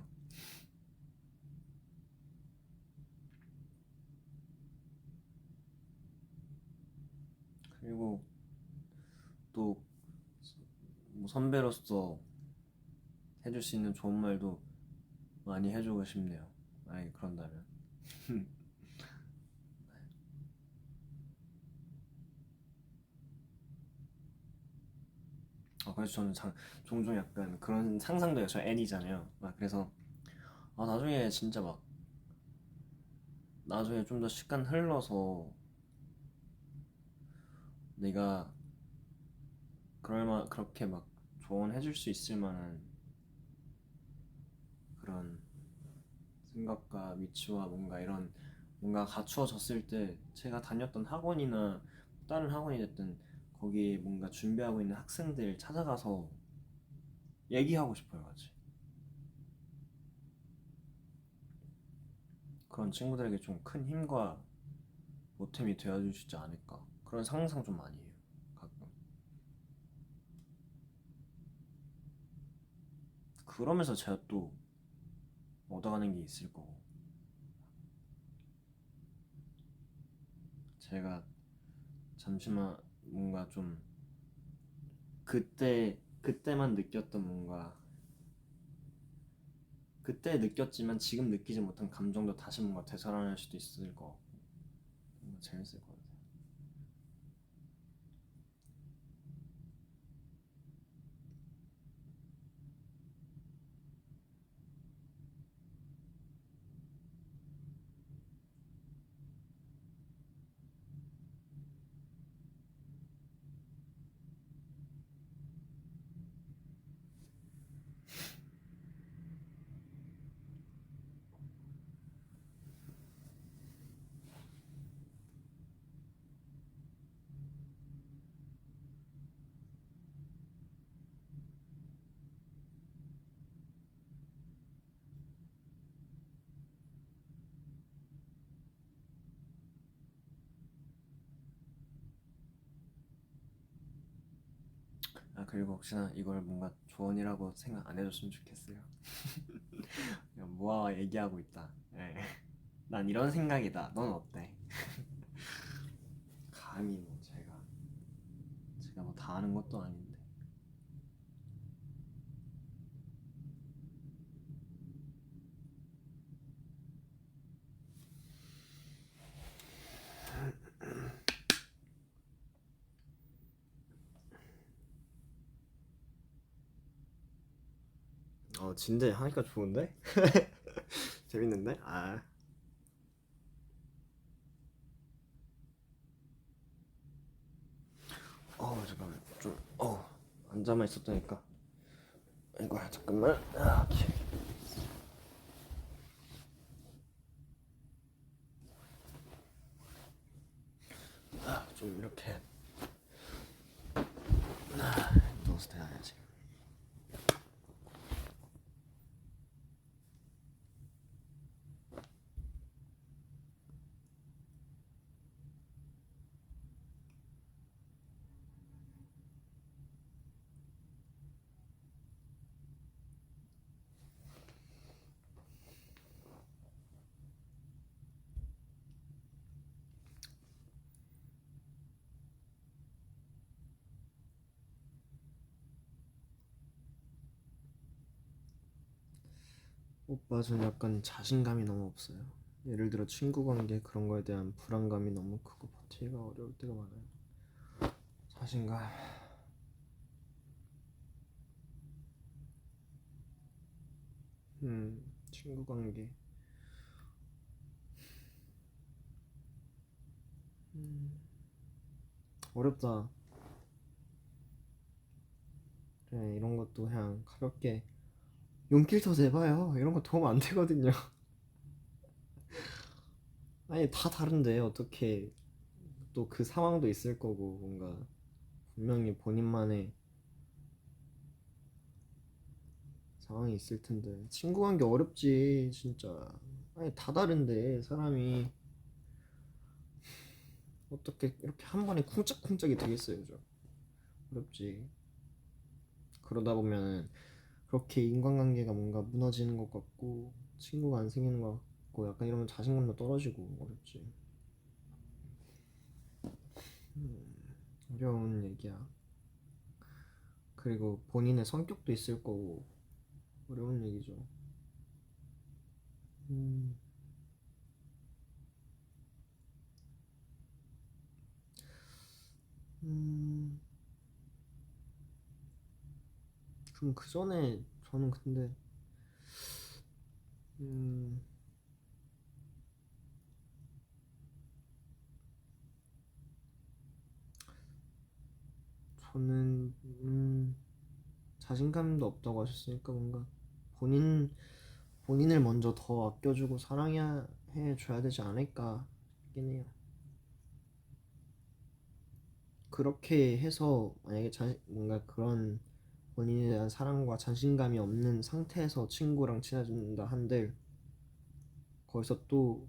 그리고 또뭐 선배로서 해줄 수 있는 좋은 말도 많이 해주고 싶네요. 만약에 그런다면. 그래서 저는 종종 약간 그런 상상도 해요. 저 N이잖아요. 그래서 나중에 진짜 막 나중에 좀 더 시간 흘러서 내가 그렇게 막 조언해줄 수 있을 만한 그런 생각과 위치와 뭔가 이런 뭔가 갖추어졌을 때 제가 다녔던 학원이나 다른 학원이 됐든 거기에 뭔가 준비하고 있는 학생들 찾아가서 얘기하고 싶어요, 같이. 그런 친구들에게 좀 큰 힘과 보탬이 되어줄 수 있지 않을까 그런 상상 좀 많이 해요 가끔. 그러면서 제가 또 얻어가는 게 있을 거고 제가 잠시만 뭔가 좀 그때만 느꼈던 뭔가 그때 느꼈지만 지금 느끼지 못한 감정도 다시 뭔가 되살아날 수도 있을 것 같고 뭔가 재밌을 것 같아요. 아 그리고 혹시나 이걸 뭔가 조언이라고 생각 안 해줬으면 좋겠어요. 그냥 모아와 얘기하고 있다. 예. 난 이런 생각이다. 넌 어때? 감히 뭐 제가 뭐 다 아는 것도 아닌데. 진짜 하니까 좋은데? 재밌는데? 아. 잠깐만 좀 앉아만 있었다니까. 이거 잠깐만. 오케이. 좀 이렇게 누워서 대야지. 오빠 전 약간 자신감이 너무 없어요. 예를 들어 친구 관계 그런 거에 대한 불안감이 너무 크고 버티기가 어려울 때가 많아요. 자신감. 친구 관계. 어렵다. 그래, 이런 것도 그냥 가볍게 용길 더 내봐요. 이런 거 도움 안 되거든요. 아니 다 다른데 어떻게 또 그 상황도 있을 거고 뭔가 분명히 본인만의 상황이 있을 텐데 친구 관계 어렵지 진짜. 아니 다 다른데 사람이 어떻게 이렇게 한 번에 쿵짝쿵짝이 되겠어요, 저. 어렵지. 그러다 보면 그렇게 인간관계가 뭔가 무너지는 것 같고 친구가 안 생기는 것 같고 약간 이러면 자신감도 떨어지고 어렵지. 어려운 얘기야. 그리고 본인의 성격도 있을 거고 어려운 얘기죠. 음, 음, 그럼 그 전에 저는 근데 음, 저는 자신감도 없다고 하셨으니까 뭔가 본인 본인을 먼저 더 아껴주고 사랑해 줘야 되지 않을까 싶긴 해요. 그렇게 해서 만약에 뭔가 그런 본인에 대한 사랑과 자신감이 없는 상태에서 친구랑 친해진다 한들 거기서 또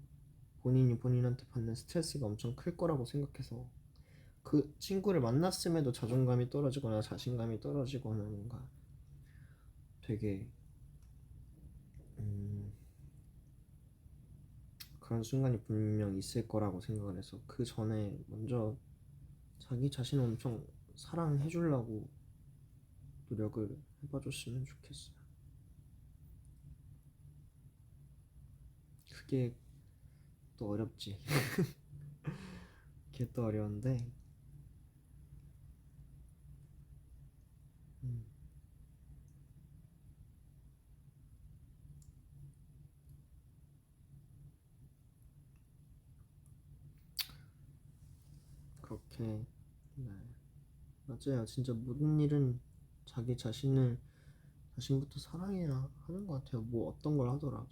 본인이 본인한테 받는 스트레스가 엄청 클 거라고 생각해서 그 친구를 만났음에도 자존감이 떨어지거나 자신감이 떨어지거나 뭔가 되게 그런 순간이 분명 있을 거라고 생각을 해서 그 전에 먼저 자기 자신을 엄청 사랑해 주려고 노력을 해봐줬으면 좋겠어요. 그게 또 어렵지. 그게 또 어려운데 음, 그렇게 네. 맞아요. 진짜 모든 일은 자기 자신부터 사랑해야 하는 것 같아요. 뭐 어떤 걸 하더라도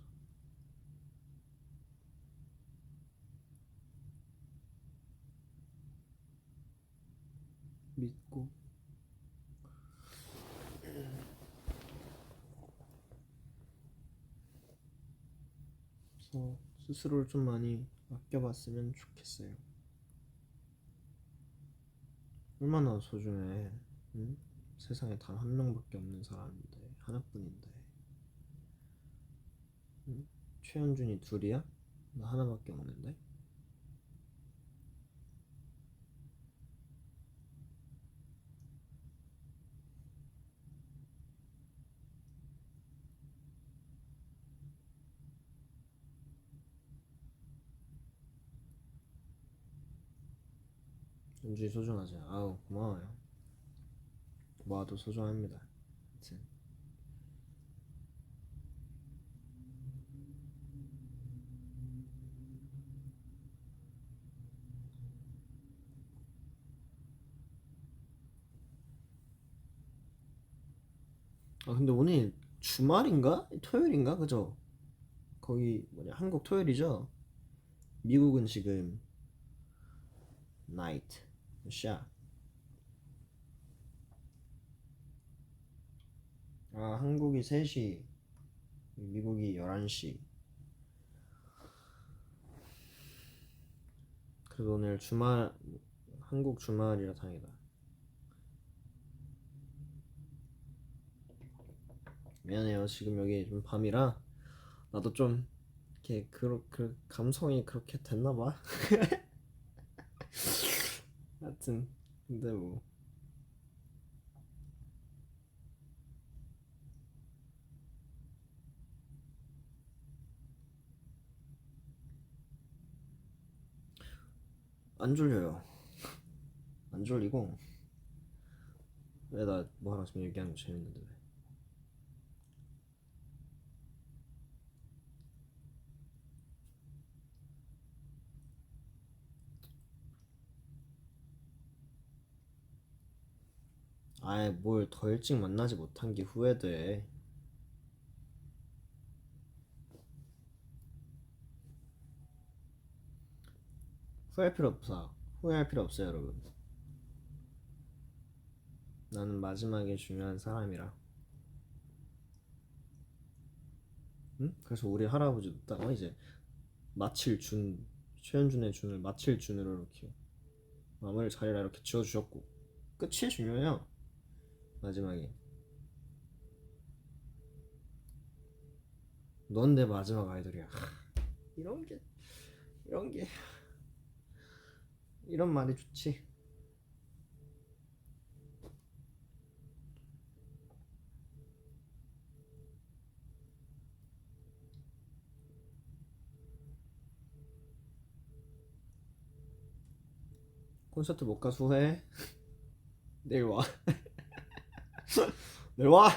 믿고 그래서 스스로를 좀 많이 아껴봤으면 좋겠어요. 얼마나 소중해. 응? 세상에 단 한 명밖에 없는 사람인데 하나뿐인데 응? 최현준이 둘이야? 나 하나밖에 없는데. 현준이 소중하지. 아우 고마워요. 모아도 소중합니다. 하여튼 아 근데 오늘 주말인가? 토요일인가? 그죠? 거기 뭐냐 한국 토요일이죠? 미국은 지금 나이트 몇 시야? 아 한국이 3시 미국이 11시. 그래도 오늘 주말 한국 주말이라 다행이다. 미안해요. 지금 여기 좀 밤이라 나도 좀 이렇게 그 감성이 그렇게 됐나 봐. 하여튼 근데 뭐 안 졸려요. 안 졸리고 왜 나 뭐하러 지금 얘기하는 거 재밌는데 왜? 아예 뭘 더 일찍 만나지 못한 게 후회돼. 후회할 필요 없어. 후회할 필요 없어요, 여러분. 나는 마지막에 중요한 사람이라. 응? 그래서 우리 할아버지도 딱 이제 마칠 준 최현준의 준을 마칠 준으로 이렇게 마무리 잘해라 이렇게 지어주셨고 끝이 중요해요. 마지막에 넌 내 마지막 아이돌이야. 이런 게 이런 게 이런 말이 좋지. 콘서트 못 가서 후회해? 내일 와. 내일 와.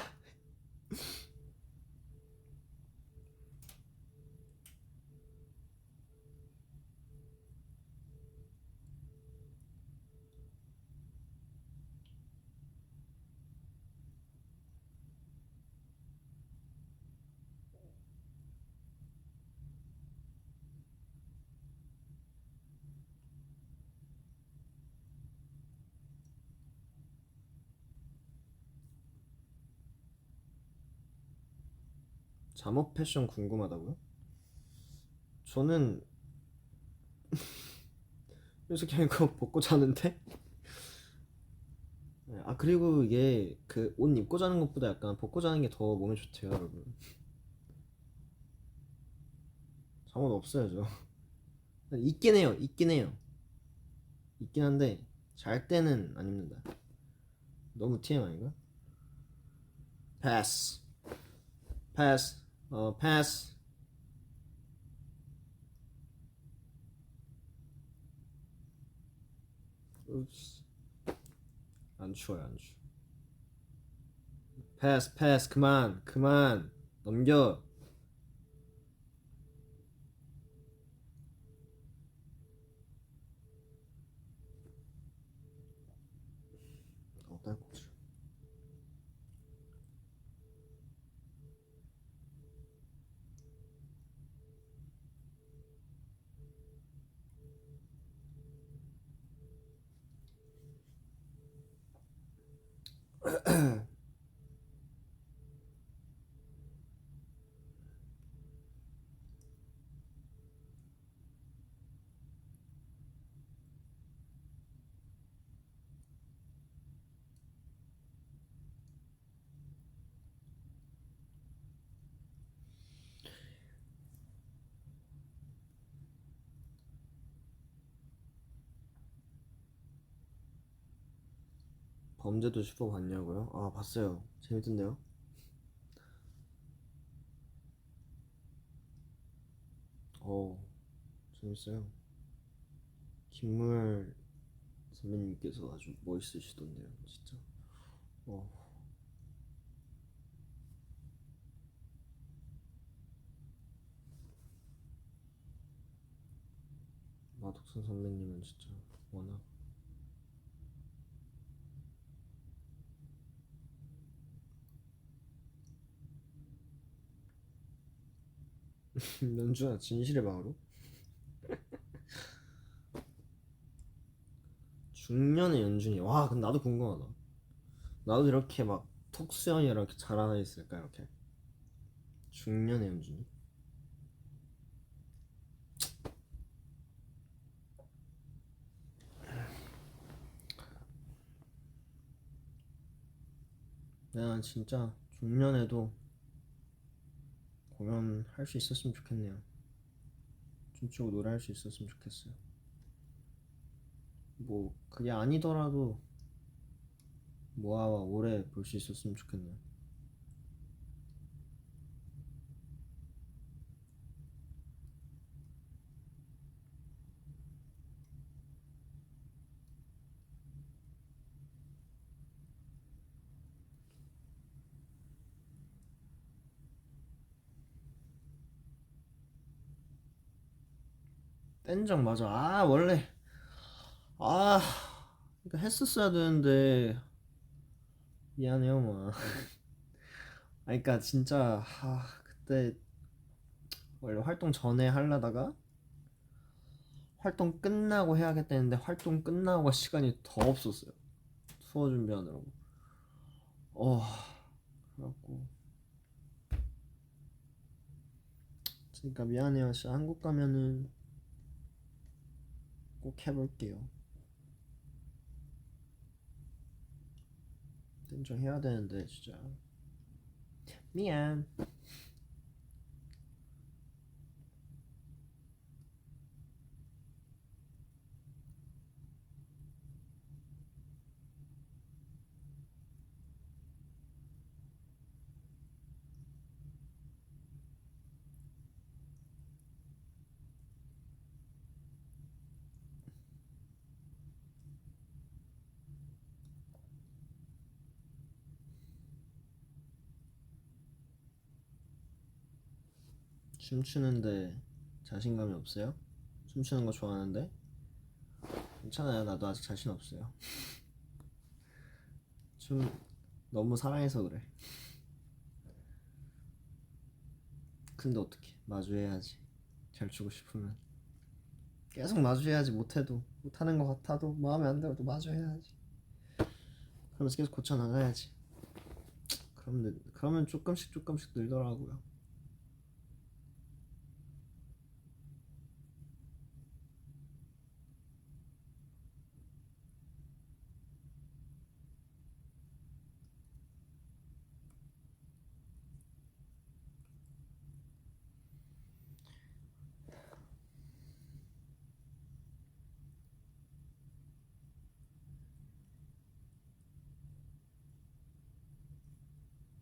잠옷 패션 궁금하다고요? 저는 그래서 그냥 그거 벗고 자는데. 아 그리고 이게 그 옷 입고 자는 것보다 약간 벗고 자는 게 더 몸에 좋대요 여러분. 잠옷 없어야죠. 있긴 해요, 있긴 해요. 있긴 한데 잘 때는 안 입는다. 너무 TMI인가? 패스. 패스. 패스. 읍스. 안 추워요, 안 추워. 패스, 패스. 그만, 그만. 넘겨. 딸꾹질. 범죄도 슈퍼 봤냐고요? 아 봤어요. 재밌던데요? 어 재밌어요. 김물 선배님께서 아주 멋있으시던데요, 진짜. 어 마덕선 선배님은 진짜 워낙 연주야 진실의 방으로? 중년의 연준이 와 근데 나도 궁금하다. 나도 이렇게 막 톡수연이랑 이렇게 잘 하나 있을까 이렇게. 중년의 연준이. 내가 진짜 중년에도 공연할 수 있었으면 좋겠네요. 춤추고 노래할 수 있었으면 좋겠어요. 뭐 그게 아니더라도 모아와 오래 볼 수 있었으면 좋겠네요. 땐장 맞아. 아 원래 아 그러니까 했었어야 되는데 미안해요 뭐. 아 그러니까 진짜 그때 원래 활동 전에 하려다가 활동 끝나고 해야겠다 했는데 활동 끝나고 시간이 더 없었어요. 투어 준비하느라고. 어 그래갖고 그러니까 미안해요. 진짜 한국 가면은 꼭 해볼게요. 땐장 해야 되는데 진짜 미안. 춤추는데 자신감이 없어요? 춤추는 거 좋아하는데? 괜찮아요. 나도 아직 자신 없어요. 춤 너무 사랑해서 그래. 근데 어떻게 마주해야지. 잘 추고 싶으면 계속 마주해야지. 못해도 못하는 거 같아도 마음에 안 들어도 마주해야지. 그러면서 계속 고쳐 나가야지. 그러면 조금씩 조금씩 늘더라고요.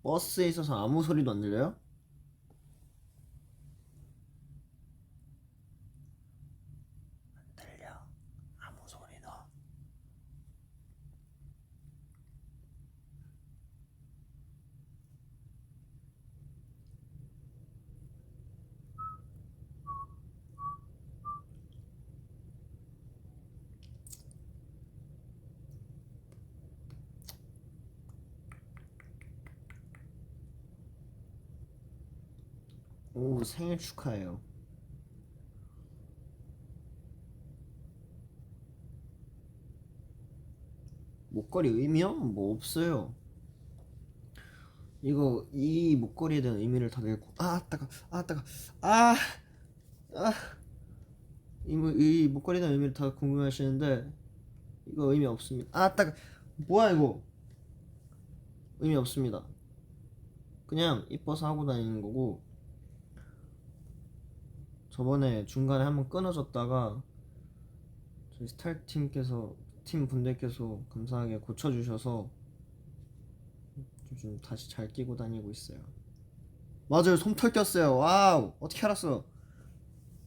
버스에 있어서 아무 소리도 안 들려요? 안 들려. 아무 소리도. 오, 생일 축하해요. 목걸이 의미요? 뭐 없어요. 이거 이 목걸이에 대한 의미를 다들 아, 아, 이 목걸이에 대한 의미를 다 궁금해하시는데 이거 의미 없습니다. 뭐야 이거? 의미 없습니다. 그냥 이뻐서 하고 다니는 거고, 저번에 중간에 한번 끊어졌다가 저희 스타일팀께서 팀 분들께서 감사하게 고쳐주셔서 요즘 다시 잘 끼고 다니고 있어요. 맞아요, 솜털 꼈어요. 와우, 어떻게 알았어?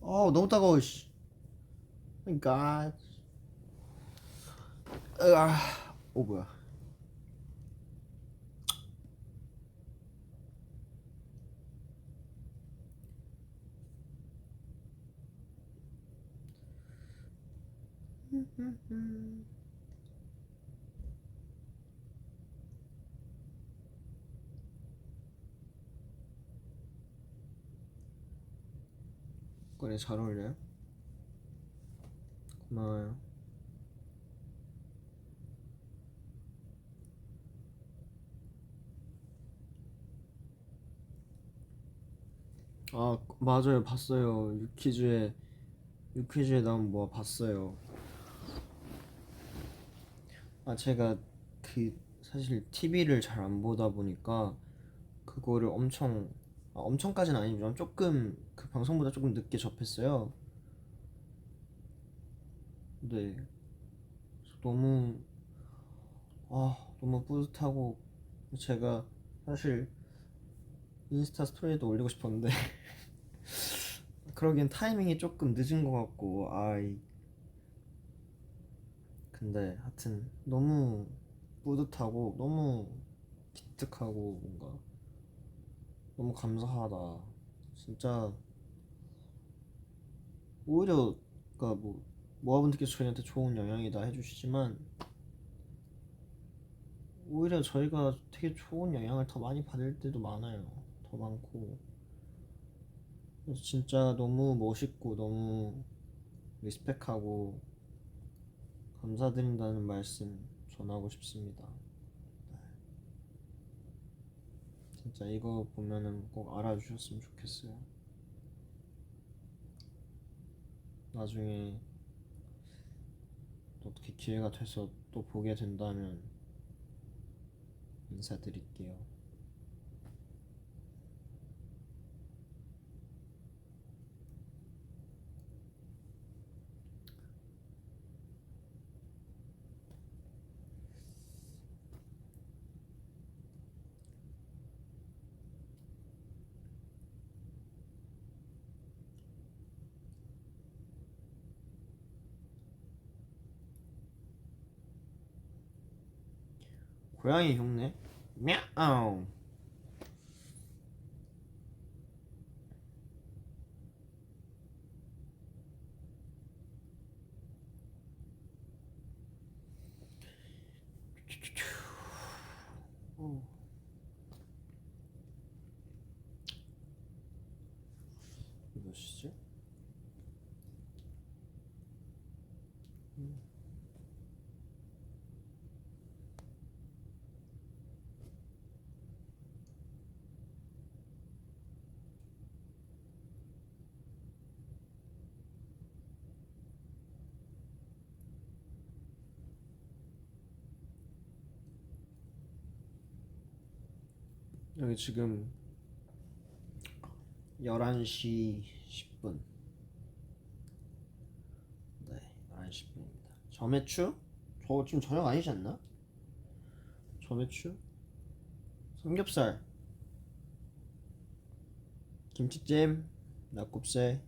너무 따가워. 씨. 그러니까 으아. 오 뭐야. 그래, 잘 어울려요. 고마워요. 맞아요, 봤어요. 유퀴즈에 나온 뭐 봤어요. 제가 그 사실 TV를 잘 안 보다 보니까 그거를 엄청까지는 아니지만 조금 그 방송보다 조금 늦게 접했어요. 네, 너무 너무 뿌듯하고, 제가 사실 인스타 스토리에도 올리고 싶었는데 그러기엔 타이밍이 조금 늦은 것 같고, 근데 하여튼 너무 뿌듯하고 너무 기특하고 뭔가 너무 감사하다. 진짜 오히려 그니까 뭐 모아분들께서 저희한테 좋은 영향이다 해주시지만 오히려 저희가 되게 좋은 영향을 더 많이 받을 때도 많아요. 더 많고. 그래서 진짜 너무 멋있고 너무 리스펙하고 감사드린다는 말씀 전하고 싶습니다. 진짜 이거 보면은 꼭 알아주셨으면 좋겠어요. 나중에 또 어떻게 기회가 돼서 또 보게 된다면 인사드릴게요. 고양이 흉내? мя우. 어, 몇 시지? 여기 지금 11시 10분. 네, 11시 10분입니다. 점액추? 저 지금 저녁 아니지 않나? 점액추? 삼겹살, 김치찜, 낙곱새.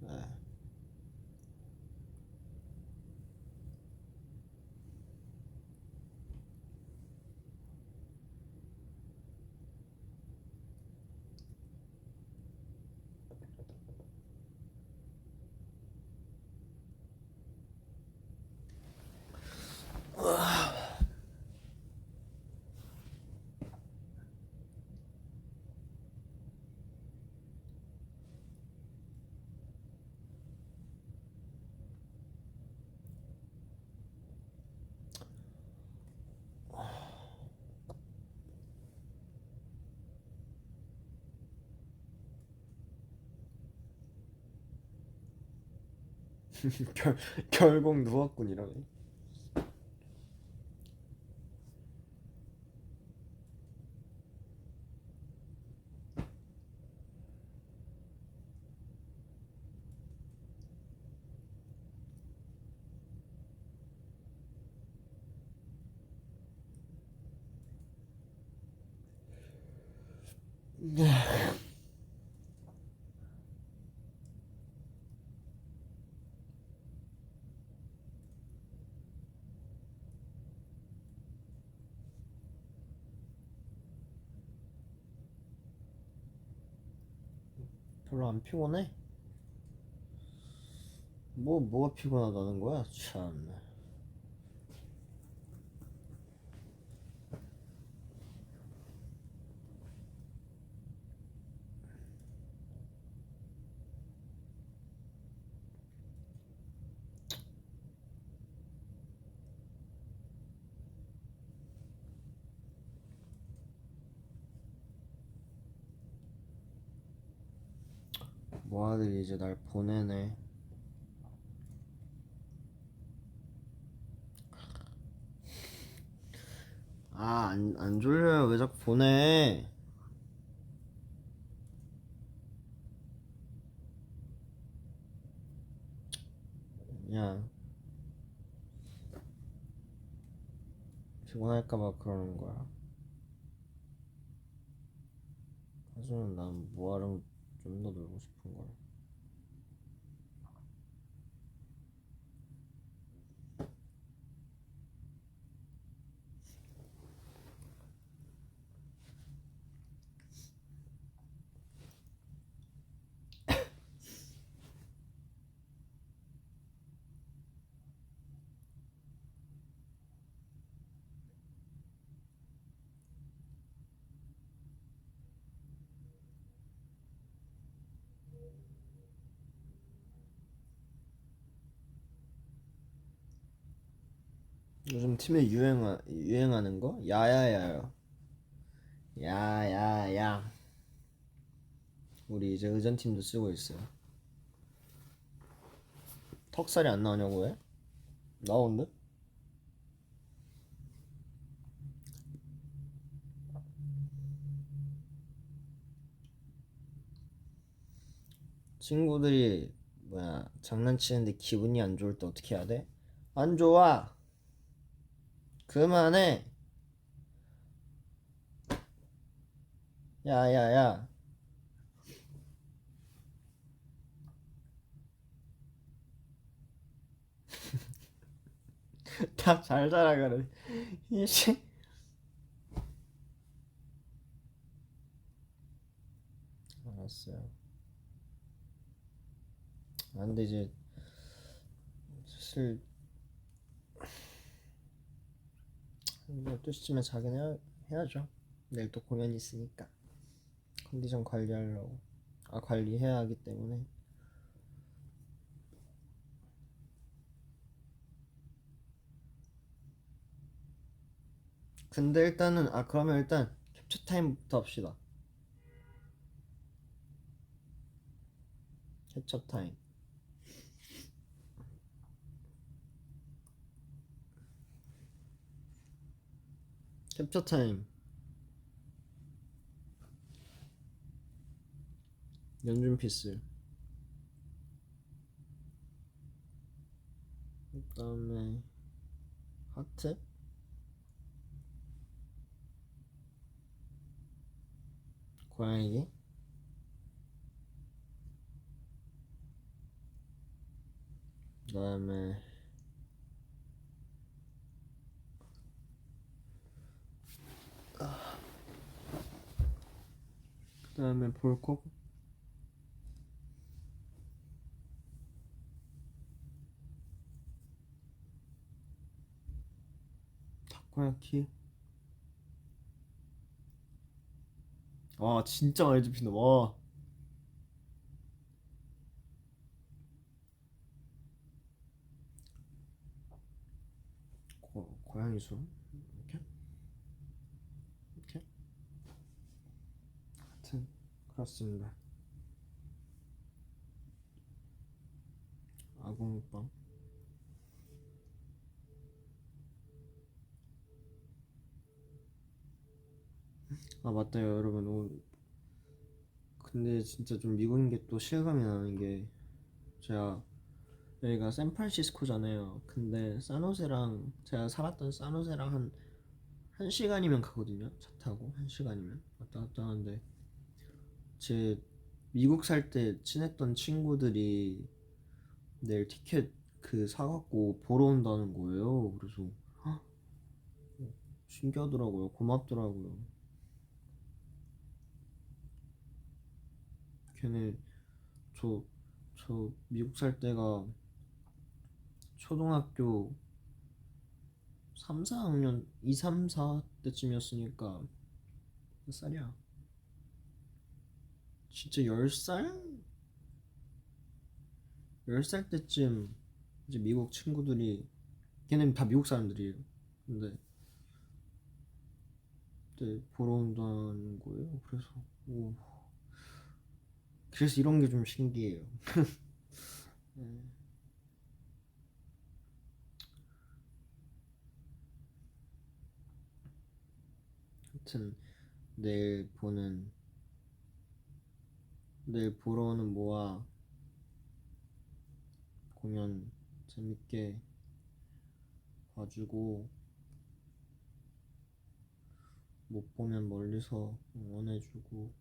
네. 결국 누웠군 이러네. 별로 안 피곤해? 뭐가 피곤하다는 거야? 참. 모아들이 이제 날 보내네. 안 졸려요. 왜 자꾸 보내? 야, 피곤할까봐 그러는 거야. 하지만 난 모아랑 좀 더 놀고 싶은 걸. 요즘 팀에 유행하는 거? 야야야요. 야야야. 우리 이제 의전팀도 쓰고 있어요. 턱살이 안 나오냐고 해? 나오는데? 친구들이 장난치는데 기분이 안 좋을 때 어떻게 해야 돼? 안 좋아. 그만해. 야야야. 다 잘 자라가는. 이씨. 알았어요. 근데 이제 슬 12시쯤에 자긴 해야죠. 내일 또 공연이 있으니까 컨디션 관리하려고. 관리해야 하기 때문에. 근데 일단은 그러면 일단 캡처 타임부터 합시다. 캡처 타임. 캡처 타임. 연준 피스. 그다음에 하트. 고양이기. 그다음에 볼콕. 타코야키. 와 진짜 많이 잡힌다. 와. 고양이 수 이렇게 이렇게. 하여튼 그렇습니다. 아궁빵. 아 맞다 여러분. 근데 진짜 좀 미국인 게 또 실감이 나는 게, 제가 여기가 샌프란시스코잖아요. 근데 산호세랑 제가 살았던 산호세랑 한 1시간이면 가거든요. 차 타고 1시간이면 왔다 갔다 하는데, 제 미국 살 때 친했던 친구들이 내일 티켓 사갖고 보러 온다는 거예요. 그래서 헉, 신기하더라고요. 고맙더라고요. 걔네 저 미국 살 때가 초등학교 3, 4학년 2, 3, 4 때쯤이었으니까 몇 살이야? 진짜 10살? 10살 때쯤 이제 미국 친구들이, 걔네는 다 미국 사람들이에요. 근데 그때 보러 온다는 거예요. 그래서 오, 그래서 이런 게 좀 신기해요. 네. 하여튼 내일 보러 오는 모아 공연 재밌게 봐주고, 못 보면 멀리서 응원해주고.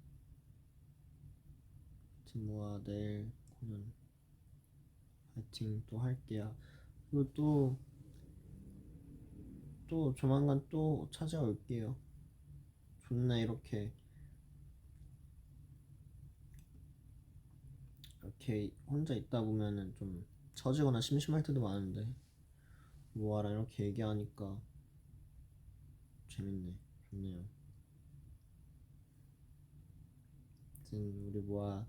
하여튼 모아 내일 공연 파이팅 또 할게요. 그리고 또 조만간 또 찾아올게요. 존나 이렇게 혼자 있다 보면은 좀 처지거나 심심할 때도 많은데, 모아랑 이렇게 얘기하니까 재밌네. 좋네요. 아무튼 우리 모아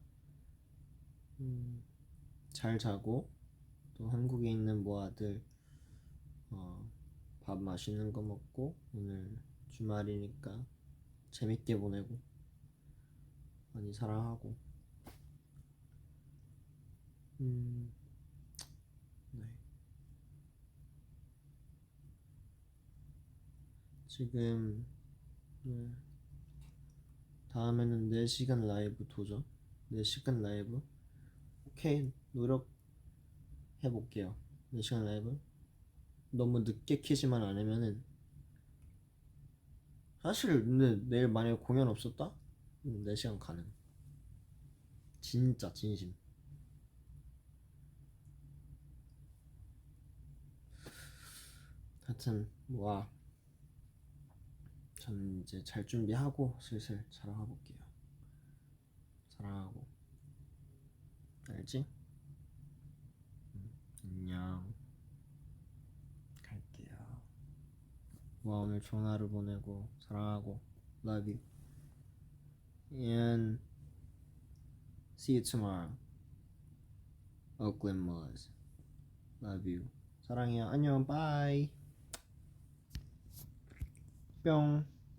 잘 자고, 또 한국에 있는 모아들 밥 맛있는 거 먹고, 오늘 주말이니까 재밌게 보내고 많이 사랑하고. 네. 지금 네. 다음에는 4시간 라이브 도전. 4시간 라이브. 오케이, 노력해볼게요. 4시간 라이브. 너무 늦게 키지만 않으면은, 사실 근데 내일 만약에 공연 없었다? 4시간 가능. 진짜 진심. 하여튼 와, 저는 이제 잘 준비하고 슬슬 자러 가볼게요. 사랑하고. 알지? 안녕. 갈게요. 와, 오늘 좋은 하루 보내고 사랑하고 love you and see you tomorrow. Oakland Muzz. Love you. 사랑해요. 안녕. 바이. 뿅.